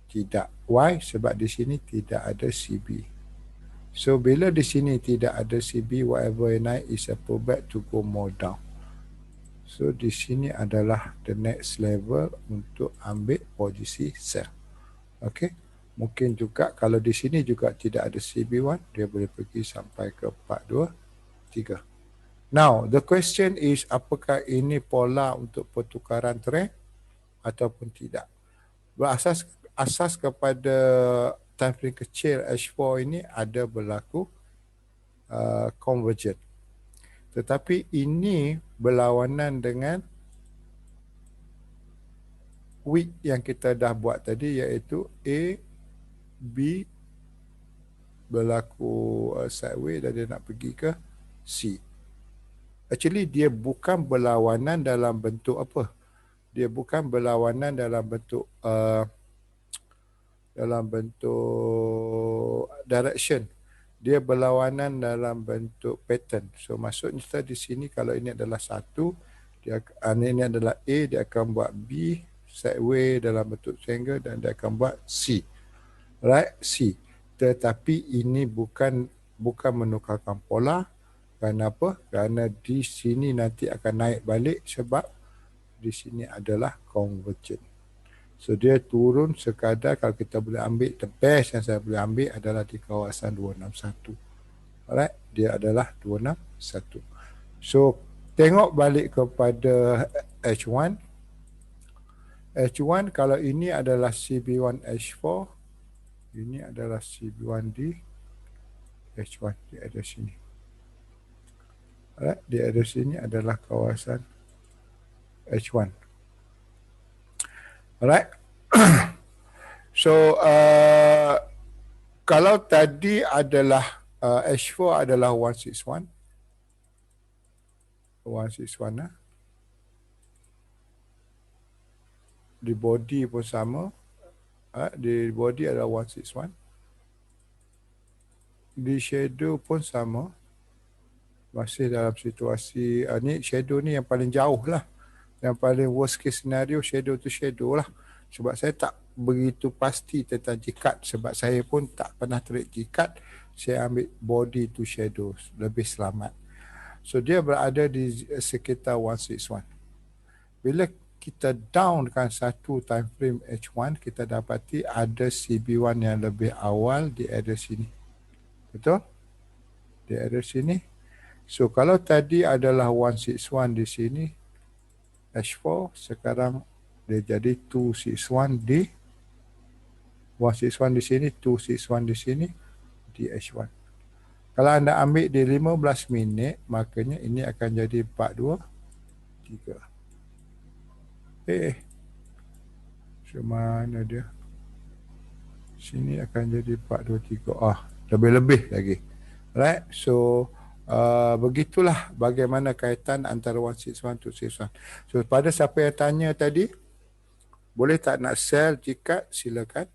Tidak. Why? Sebab di sini tidak ada CB. So bila di sini tidak ada CB, whatever yang naik is a pullback to go more down. So di sini adalah the next level untuk ambil posisi sell. Okay. Mungkin juga kalau di sini juga tidak ada CB1, dia boleh pergi sampai ke 423. Now, the question is, apakah ini pola untuk pertukaran trend ataupun tidak? Berasas kepada time frame kecil H4 ini ada berlaku convergent. Tetapi ini berlawanan dengan wick yang kita dah buat tadi, iaitu A, B berlaku sideways dan dia nak pergi ke C. Actually dia bukan berlawanan dalam bentuk apa? Dia bukan berlawanan dalam bentuk direction. Dia berlawanan dalam bentuk pattern. So maksudnya di sini kalau ini adalah satu, dia ini adalah A, dia akan buat B sideways dalam bentuk triangle dan dia akan buat C. Right? C. Tetapi ini bukan menukarkan pola. Kerana apa? Kerana di sini nanti akan naik balik sebab di sini adalah convergent. So dia turun sekadar, kalau kita boleh ambil, the best yang saya boleh ambil adalah di kawasan 261. Alright, dia adalah 261. So tengok balik kepada H1. H1 kalau ini adalah CB1 H4, ini adalah CB1D H1 di ada sini. Alright, di ada sini adalah kawasan H1. Alright. So kalau tadi adalah H4 adalah 161. 161 di body pun sama. Di body adalah 161. Di shadow pun sama. Masih dalam situasi ni, shadow ni yang paling jauh lah. Yang paling worst case scenario, shadow to shadow lah. Sebab saya tak begitu pasti tentang jikat. Sebab saya pun tak pernah trade jikat. Saya ambil body to shadow, lebih selamat. So dia berada di sekitar 161. Bila kita downkan satu time frame H1, kita dapati ada CB1 yang lebih awal di area sini. Betul? Di area sini. So kalau tadi adalah 161 di sini, H4, sekarang dia jadi 261 di 161 di sini, 261 di sini, di H1. Kalau anda ambil di 15 minit, makanya ini akan jadi 423. So mana dia? Sini akan jadi 423. Lebih-lebih lagi. Right? So begitulah bagaimana kaitan antara 161 to 261. So pada siapa yang tanya tadi, boleh tak nak sell jikat, silakan.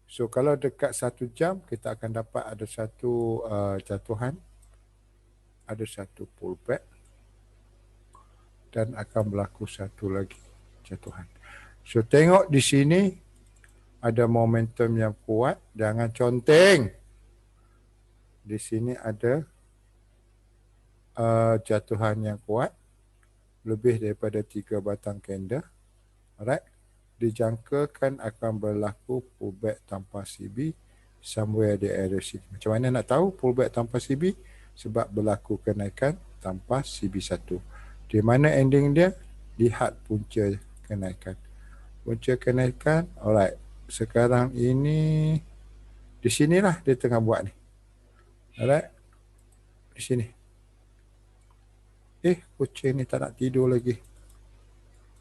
So kalau dekat 1 jam, kita akan dapat ada satu jatuhan, ada satu pullback, dan akan berlaku satu lagi jatuhan. So tengok di sini ada momentum yang kuat, jangan conteng. Di sini ada jatuhan yang kuat, lebih daripada 3 batang candle. Alright. dijangkakan akan berlaku pullback tanpa CB somewhere di area sini. Macam mana nak tahu pullback tanpa CB? Sebab berlaku kenaikan tanpa CB1. Di mana ending dia? Lihat punca kenaikan. Punca kenaikan, alright. Sekarang ini, di sinilah dia tengah buat ni. Alright. Di sini. Kucing ni tak nak tidur lagi.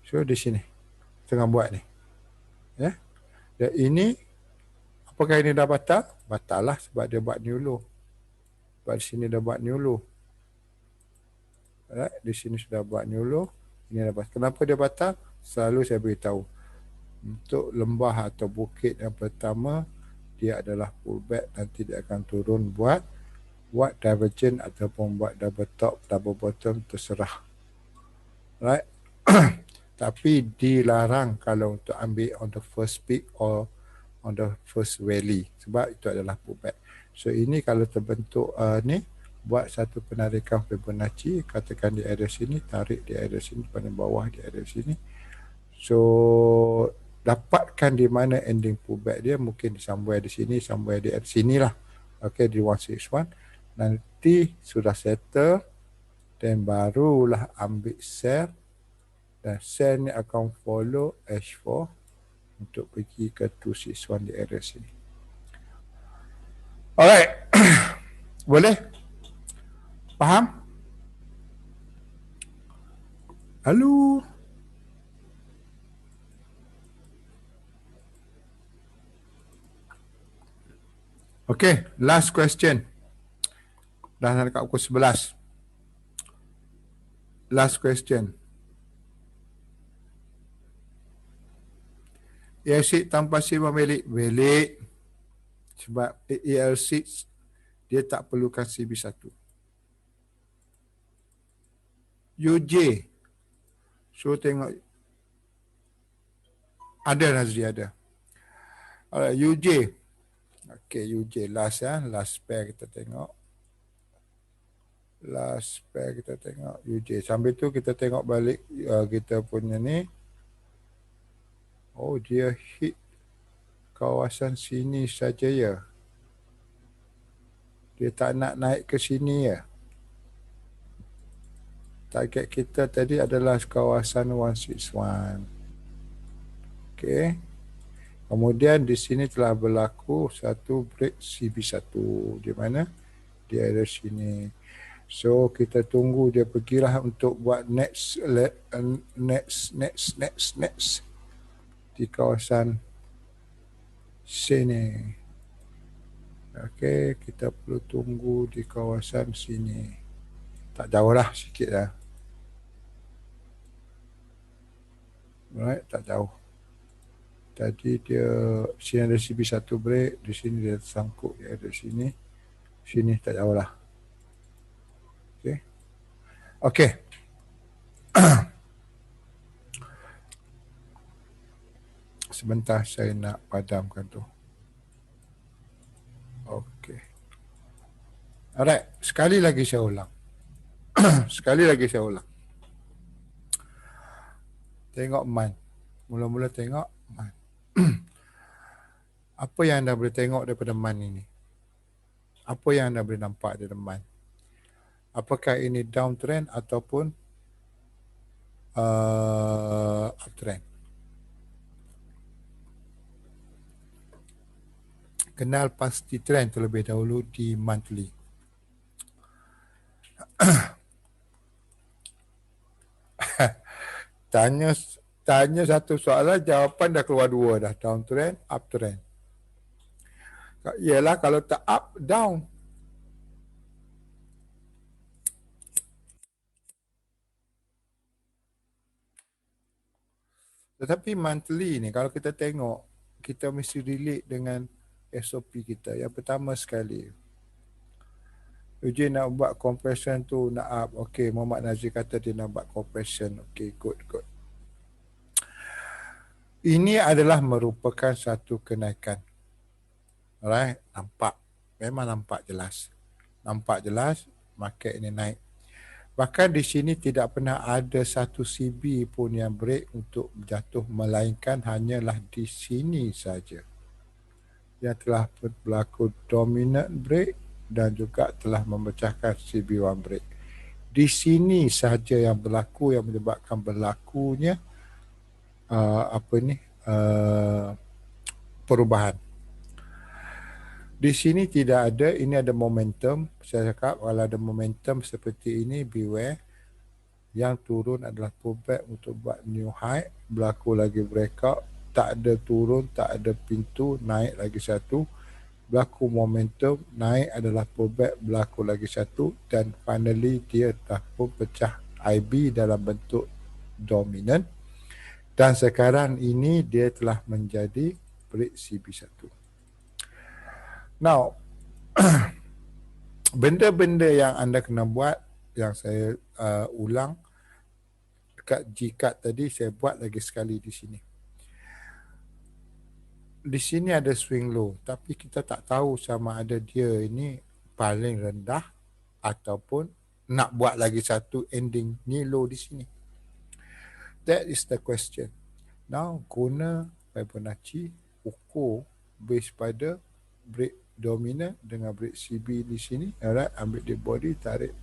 So, di sini. Tengah buat ni. Ya. Dan ini, apakah ini dah batal? Batal lah sebab dia buat new low. Sebab di sini dah buat new low. Alright. Di sini sudah buat new low. Ini dah batal. Kenapa dia batal? Selalu saya beritahu. Untuk lembah atau bukit yang pertama, dia adalah pullback. Nanti dia akan turun buat divergent ataupun buat double top, double bottom, terserah. Right? Tapi dilarang kalau untuk ambil on the first peak or on the first valley. Sebab itu adalah pullback. So ini kalau terbentuk ni, buat satu penarikan Fibonacci, katakan di area sini, tarik di area sini, pada bawah di area sini. So dapatkan di mana ending pullback dia, mungkin somewhere di sini, somewhere di sini lah. Okay, di 161. Nanti sudah settle, dan barulah ambil sell, dan sell ni akan follow H4 untuk pergi ke 261 di area sini. Alright. Boleh? Faham? Halo? Okay, last question. Dah dekat pukul 11. Last question. EL6 tanpa CB belik. Sebab EL6 dia tak perlukan CB1. UJ. So tengok. Ada Nazri, ada. Alright, UJ. Okay, UJ last ya. Last pair kita tengok. Last pair kita tengok UJ. Sambil tu kita tengok balik kita punya ni. Oh, dia hit kawasan sini saja ya. Dia tak nak naik ke sini ya. Target kita tadi adalah kawasan 161. Okay. Kemudian di sini telah berlaku satu break CB1. Di mana? Di area sini. So kita tunggu dia pergilah untuk buat next di kawasan sini. Okey, kita perlu tunggu di kawasan sini. Tak jauh lah, sikit lah. Right, tak jauh. Tadi dia sini ada CB1 break, di sini dia tersangkut, dia ada sini. Sini tak jauh lah. Okey. Okey. Sebentar saya nak padamkan tu. Okey. Alright, sekali lagi saya ulang. Sekali lagi saya ulang. Tengok man. Mula-mula tengok man. Apa yang anda boleh tengok daripada man ini? Apa yang anda boleh nampak daripada man? Apakah ini downtrend ataupun uptrend? Kenal pasti trend terlebih dahulu di monthly. Tanya satu soalan, jawapan dah keluar dua dah. Downtrend, uptrend. Yalah kalau tak up, down. Tetapi monthly ni kalau kita tengok, kita mesti relate dengan SOP kita. Yang pertama sekali, UJ nak buat compression tu, nak up. Okay, Muhammad Nazir kata dia nak buat compression. Okay, good. Ini adalah merupakan satu kenaikan. Alright, nampak. Memang nampak jelas. Market ini naik. Bahkan di sini tidak pernah ada satu CB pun yang break untuk jatuh, melainkan hanyalah di sini saja yang telah berlaku dominant break dan juga telah memecahkan CB1 break. Di sini saja yang berlaku, yang menyebabkan berlakunya perubahan. Di sini tidak ada, ini ada momentum. Saya cakap kalau ada momentum seperti ini, beware. Yang turun adalah pullback untuk buat new high, berlaku lagi breakout, tak ada turun, tak ada pintu, naik lagi satu, berlaku momentum, naik adalah pullback, berlaku lagi satu, dan finally dia dah pun pecah IB dalam bentuk dominant, dan sekarang ini dia telah menjadi break CB1. Now, benda-benda yang anda kena buat, yang saya ulang dekat G-card tadi, saya buat lagi sekali di sini. Di sini ada swing low, tapi kita tak tahu sama ada dia ini paling rendah ataupun nak buat lagi satu ending ni low di sini. That is the question. Now, guna Fibonacci, ukur base pada break dominant dengan break CB di sini. Alright, ambil di body, tarik.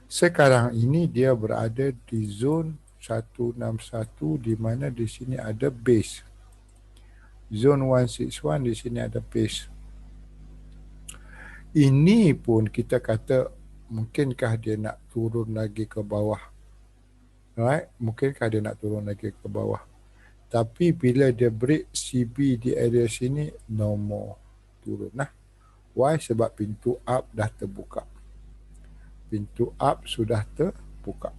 Sekarang ini dia berada di zone 161 di mana di sini ada base. Zone 161 di sini ada base. Ini pun kita kata mungkinkah dia nak turun lagi ke bawah. Right? Mungkinkah dia nak turun lagi ke bawah. Tapi bila dia break CB di area sini, no more turun. Nah, why? Sebab pintu up dah terbuka. Pintu up sudah terbuka.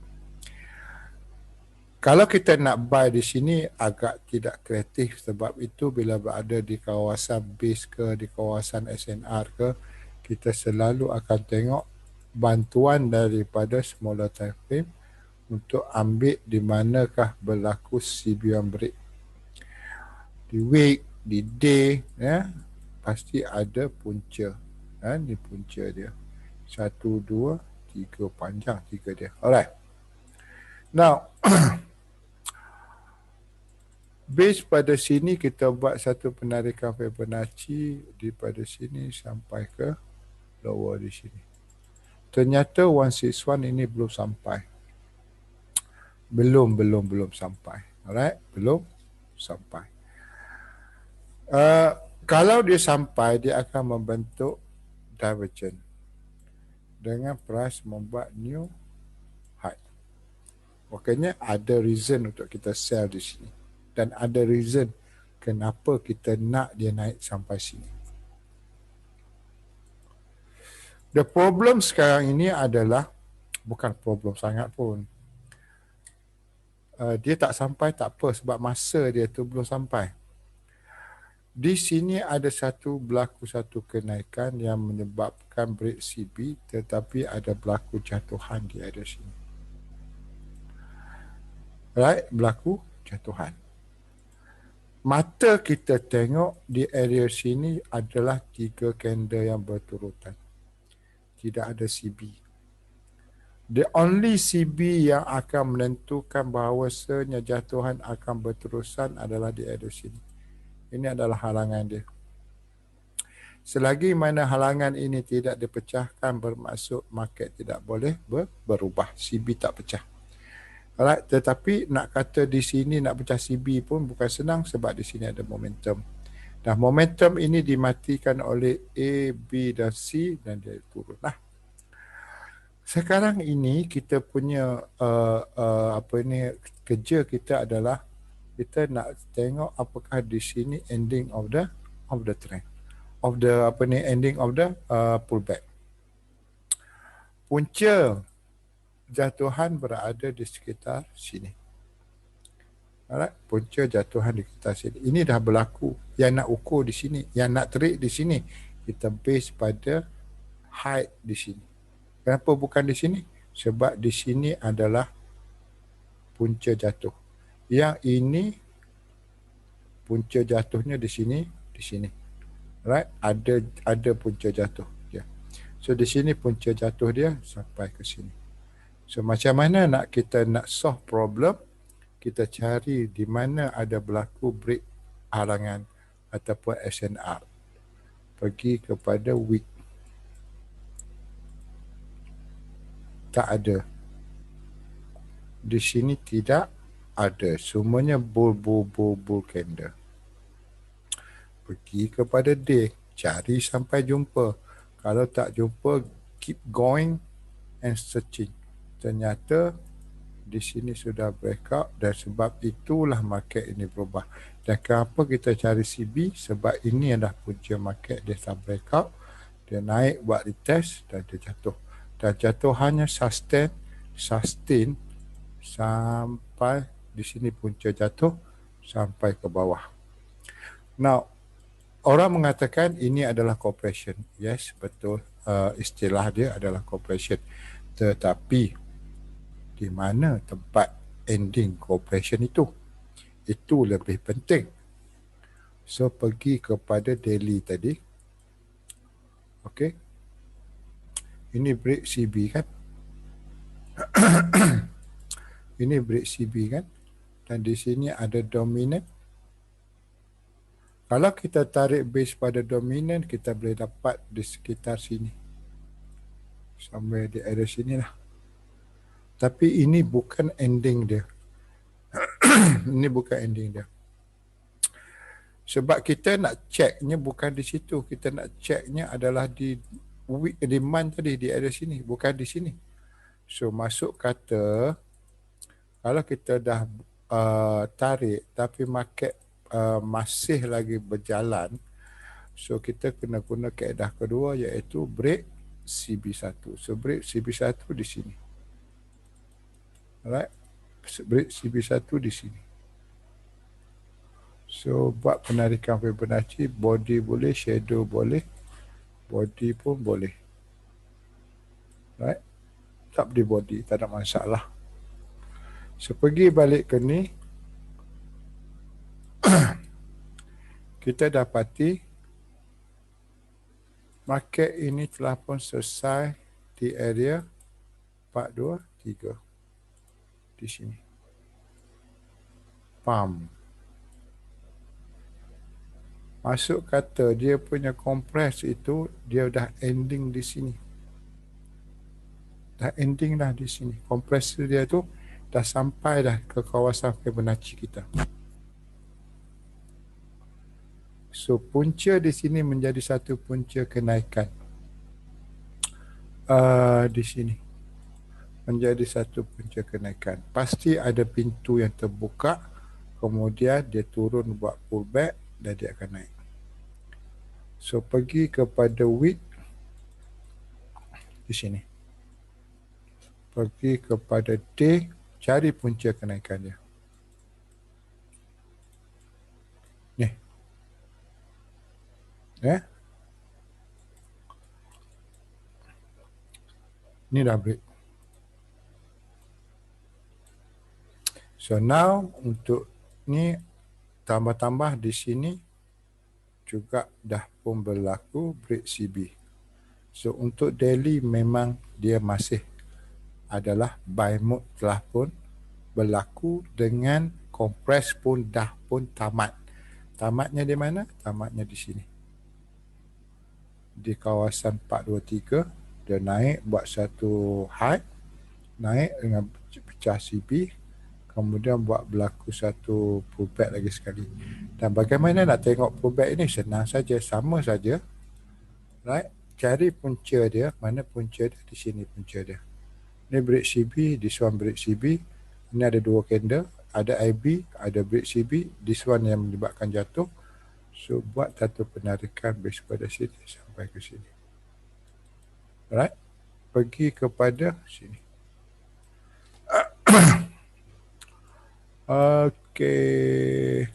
Kalau kita nak buy di sini agak tidak kreatif, sebab itu bila berada di kawasan base ke, di kawasan SNR ke, kita selalu akan tengok bantuan daripada smaller time frame untuk ambil di manakah berlaku CB1 break. Di week, di day, ya, pasti ada punca. Ini punca dia. 1, 2, 3 panjang, 3 dia. Alright. Now, base pada sini kita buat satu penarikan Fibonacci daripada sini sampai ke lower di sini. Ternyata 161 ini belum sampai. Belum sampai. Alright, belum sampai. Kalau dia sampai, dia akan membentuk divergent dengan price membuat new high. Makanya ada reason untuk kita sell di sini. Dan ada reason kenapa kita nak dia naik sampai sini. The problem sekarang ini adalah, bukan problem sangat pun. Dia tak sampai tak apa sebab masa dia tu belum sampai. Di sini ada berlaku satu kenaikan yang menyebabkan break CB, tetapi ada berlaku jatuhan di area sini. Right, berlaku jatuhan. Mata kita tengok di area sini adalah 3 candle yang berturutan. Tidak ada CB. The only CB yang akan menentukan bahawasanya jatuhan akan berterusan adalah di area sini. Ini adalah halangan dia. Selagi mana halangan ini tidak dipecahkan, bermaksud market tidak boleh berubah. CB tak pecah. Alright, tetapi nak kata di sini nak pecah CB pun bukan senang sebab di sini ada momentum. Dan momentum ini dimatikan oleh A, B dan C dan dia turun. Nah, sekarang ini kita punya kerja kita adalah kita nak tengok apakah di sini ending of the trend, of the ending of the pullback. Punca jatuhan berada di sekitar sini. Alright, punca jatuhan di sekitar sini. Ini dah berlaku. Yang nak ukur di sini, yang nak trade di sini, kita base pada height di sini. Kenapa bukan di sini? Sebab di sini adalah punca jatuh. Yang ini punca jatuhnya di sini, di sini. Right? Ada punca jatuh. Yeah. So di sini punca jatuh dia sampai ke sini. So macam mana kita nak solve problem, kita cari di mana ada berlaku break halangan ataupun SNR. Pergi kepada weak. Tak ada. Di sini tidak ada. Semuanya bull candle. Pergi kepada day. Cari sampai jumpa. Kalau tak jumpa, keep going and searching. Ternyata di sini sudah breakout dan sebab itulah market ini berubah. Dan kenapa kita cari CB? Sebab ini adalah punca market, dia dah breakout, dia naik buat retest dan dia jatuh. Dan jatuh hanya sustain sampai di sini punca jatuh sampai ke bawah. Now, orang mengatakan ini adalah correction. Yes, betul. Istilah dia adalah correction. Tetapi di mana tempat ending correction itu? Itu lebih penting. So, pergi kepada daily tadi. Okey. Ini break CB kan? Ini break CB kan? Dan di sini ada dominant. Kalau kita tarik base pada dominant, kita boleh dapat di sekitar sini. Sampai di area sini lah. Tapi ini bukan ending dia. Ini bukan ending dia. Sebab kita nak checknya bukan di situ. Kita nak checknya adalah di week demand tadi, di area sini. Bukan di sini. So, masuk kata, kalau kita dah tarik, tapi market masih lagi berjalan, so kita kena guna kaedah kedua iaitu break CB1. So break CB1 di sini. Alright. Break CB1 di sini. So buat penarikan Fibonacci, body boleh, shadow boleh, body pun boleh. Right. Tak di body, tak ada masalah. So pergi balik ke ni, kita dapati market ini telah pun selesai di area 423 di sini. Pam. Masuk kata dia punya compress itu dia dah ending di sini. Dah ending dah di sini. Compressor dia tu dah sampai dah ke kawasan Fibonacci kita. So punca di sini menjadi satu punca kenaikan. Di sini menjadi satu punca kenaikan. Pasti ada pintu yang terbuka, kemudian dia turun buat pullback dan dia akan naik. So pergi kepada week di sini. Pergi kepada day, cari punca kenaikan dia. Ni. Ya. Ni dah break. So now untuk ni tambah-tambah di sini juga dah pun berlaku break CB. So untuk daily memang dia masih adalah buy mode telah pun berlaku dengan compress pun dah pun tamat. Tamatnya di mana? Tamatnya di sini. Di kawasan 423 dia naik buat satu high, naik dengan pecah CB, kemudian buat berlaku satu pullback lagi sekali. Dan bagaimana nak tengok pullback ini? Senang saja, sama saja. Right? Cari punca dia, mana punca dia? Di sini punca dia. Ini break CB, this one break CB. Ini ada dua candle, ada IB, ada break CB, this one yang menyebabkan jatuh. So buat satu penarikan base pada sini sampai ke sini. Right? Pergi kepada sini. Okey.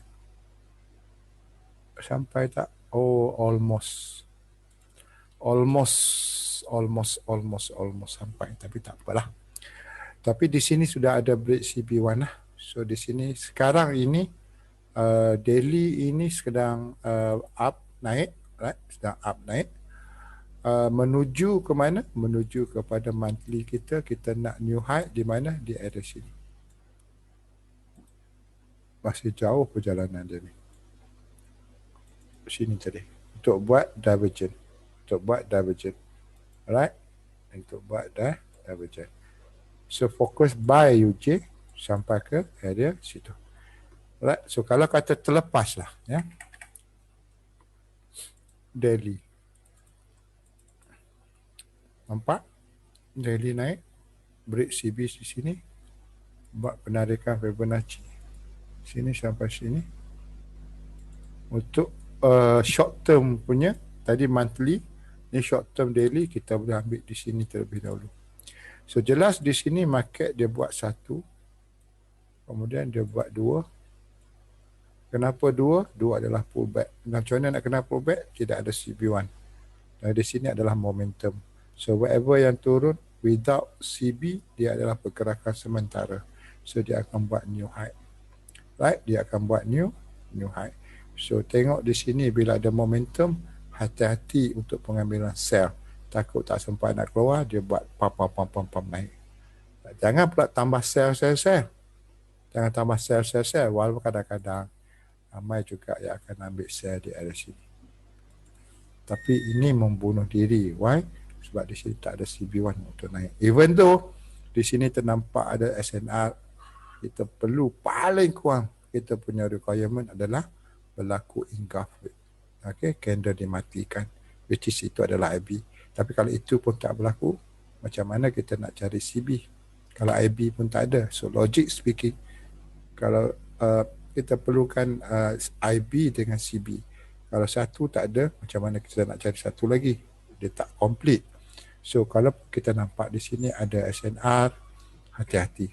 Sampai tak? Oh, almost sampai, tapi tak apalah. Tapi di sini sudah ada break CB1 lah. So di sini sekarang ini daily ini sedang up naik, right? Sedang up naik. menuju ke mana? Menuju kepada monthly kita. Kita nak new height di mana? Di area sini. Masih jauh perjalanan dia ni. Sini tadi. Untuk buat divergent. Alright? Untuk buat divergent. So fokus by UJ sampai ke area situ. Alright? So kalau kata terlepas lah. Ya. Daily. Nampak? Daily naik. Break CB di sini. Buat penarikan Fibonacci. Sini sampai sini. Untuk short term punya. Tadi monthly. Ni short term daily. Kita boleh ambil di sini terlebih dahulu. So jelas di sini market dia buat satu. Kemudian dia buat dua. Kenapa dua? Dua adalah pullback. Macam mana nak kena pullback? Tidak ada CB1. Dan di sini adalah momentum. So whatever yang turun without CB, dia adalah pergerakan sementara. So dia akan buat new high. Right? Dia akan buat new high. So tengok di sini bila ada momentum, hati-hati untuk pengambilan sell. Takut tak sempat nak keluar, dia buat pam naik. Jangan pula tambah sell. Jangan tambah sell. Walaupun kadang-kadang ramai juga yang akan ambil sell di area sini. Tapi ini membunuh diri. Why? Sebab di sini tak ada CB1 untuk naik. Even though di sini ternampak ada SNR, kita perlu paling kurang kita punya requirement adalah berlaku engulfing. Okay, candle dimatikan. Which is itu adalah IB. Tapi kalau itu pun tak berlaku, macam mana kita nak cari CB? Kalau IB pun tak ada. So logic speaking, kalau kita perlukan IB dengan CB. Kalau satu tak ada, macam mana kita nak cari satu lagi? Dia tak complete. So kalau kita nampak di sini ada SNR, hati-hati.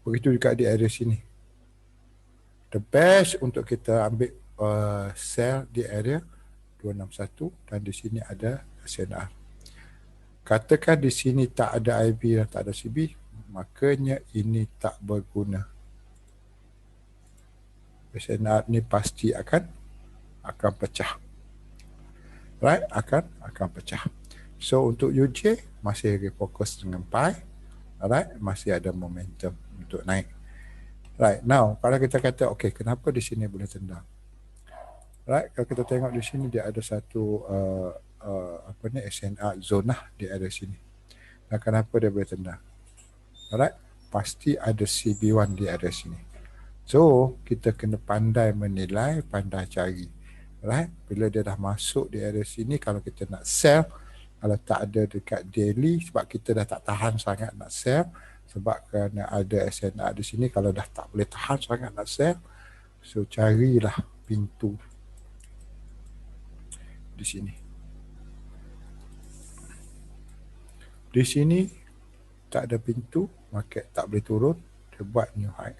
Begitu juga di area sini. The best untuk kita ambil sell di area 261 dan di sini ada SNR. Katakan di sini tak ada IB dan tak ada CB, makanya ini tak berguna. SNR ni pasti akan pecah. Right? Akan pecah. So untuk UJ masih fokus dengan PI. Alright, masih ada momentum untuk naik. Right, now kalau kita kata okay, kenapa di sini boleh tendang? Right, kalau kita tengok di sini dia ada satu SNR zona di area sini. Dan kenapa dia boleh tendang? Alright, pasti ada CB1 di area sini. So, kita kena pandai menilai, pandai cari. Right, bila dia dah masuk di area sini, kalau kita nak sell, kalau tak ada dekat daily, sebab kita dah tak tahan sangat nak sell, sebab kerana ada SNR di sini, kalau dah tak boleh tahan sangat nak sell, so carilah pintu di sini. Di sini tak ada pintu, market tak boleh turun, dia buat new high.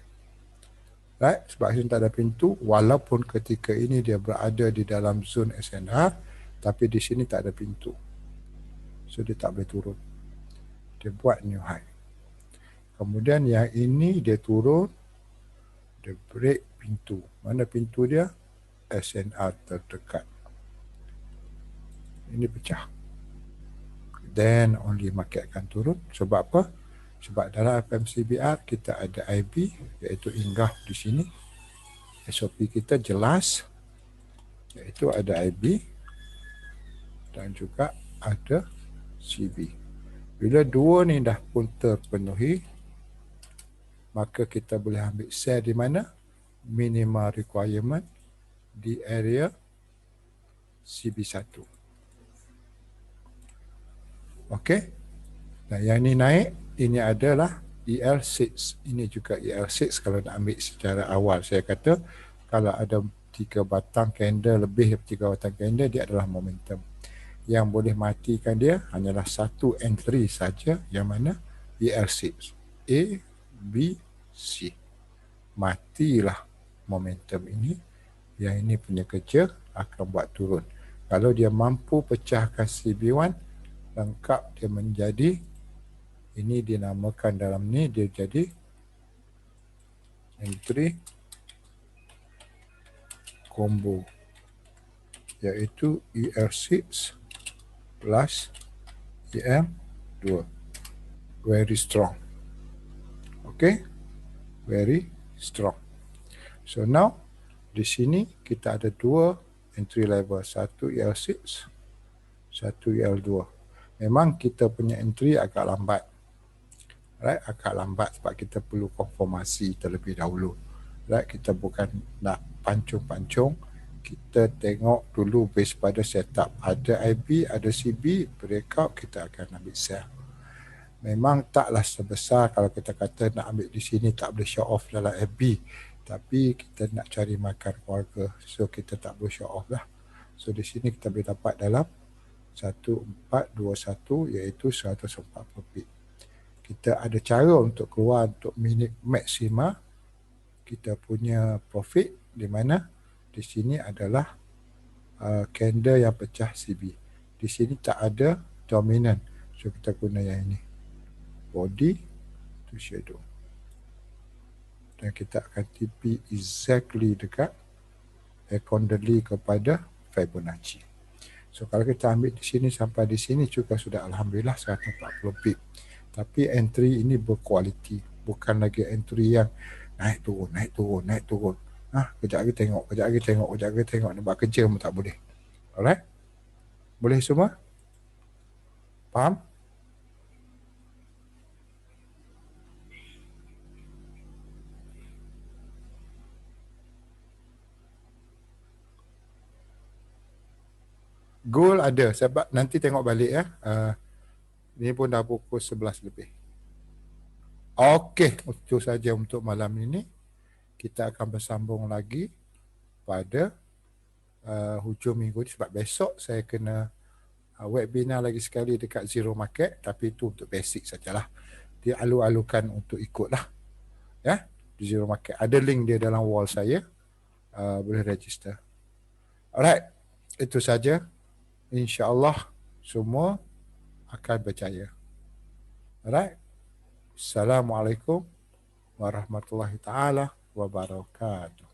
Right? Sebab sini tak ada pintu, walaupun ketika ini dia berada di dalam zone SNR, tapi di sini tak ada pintu. So dia tak boleh turun. Dia buat new high. Kemudian yang ini dia turun, dia break pintu. Mana pintu dia? SNR terdekat. Ini pecah. Then only market akan turun. Sebab apa? Sebab dalam FMCBR kita ada IB, iaitu engulf di sini. SOP kita jelas, iaitu ada IB dan juga ada CB. Bila dua ni dah pun terpenuhi, maka kita boleh ambil sell di mana? Minimal requirement di area CB1. Okey. Dan yang ni naik, ini adalah EL6. Ini juga EL6 kalau nak ambil secara awal. Saya kata kalau ada 3 batang candle, lebih dari 3 batang candle, dia adalah momentum. Yang boleh matikan dia hanyalah satu entry saja, yang mana EL6. A, B, C. Matilah momentum ini. Yang ini punya kerja akan buat turun. Kalau dia mampu pecahkan CB1, lengkap dia menjadi, ini dinamakan dalam ni, dia jadi entry combo, iaitu EL6 plus EM2. Very strong. Okay, very strong. So now di sini kita ada dua entry level, satu EL6, satu EL2. Memang kita punya entry agak lambat. Right, agak lambat sebab kita perlu konfirmasi terlebih dahulu. Right, kita bukan nak pancung-pancung, kita tengok dulu base pada setup. Ada IB, ada CB, breakout, kita akan ambil sell. Memang taklah sebesar kalau kita kata nak ambil di sini, tak boleh show off dalam FB. Tapi kita nak cari makan keluarga, so kita tak boleh show off lah. So di sini kita boleh dapat dalam 1421 iaitu 140 pip. Kita ada cara untuk keluar untuk minit maksima kita punya profit, di mana di sini adalah candle yang pecah CB. Di sini tak ada dominant, so kita guna yang ini, body to shadow, dan kita akan TP exactly dekat accordingly kepada Fibonacci. So kalau kita ambil di sini sampai di sini juga sudah alhamdulillah 140 pip. Tapi entry ini berkualiti, bukan lagi entry yang naik turun, naik turun, naik turun. Kejap lagi tengok, kejap lagi tengok, kejap lagi tengok. Nak buat kerja pun tak boleh. Alright? Boleh semua? Faham? Goal ada, sebab nanti tengok balik ya. Ini pun dah pukul 11 lebih. Okey, itu saja untuk malam ini. Kita akan bersambung lagi pada hujung minggu ni, sebab besok saya kena webinar lagi sekali dekat Zero Market, tapi itu untuk basic sajalah. Dia alu-alukan untuk ikutlah. Ya, di Zero Market. Ada link dia dalam wall saya. Boleh register. Alright, itu saja. InsyaAllah semua akan berjaya. Alright. Assalamualaikum warahmatullahi taala wabarakatuh.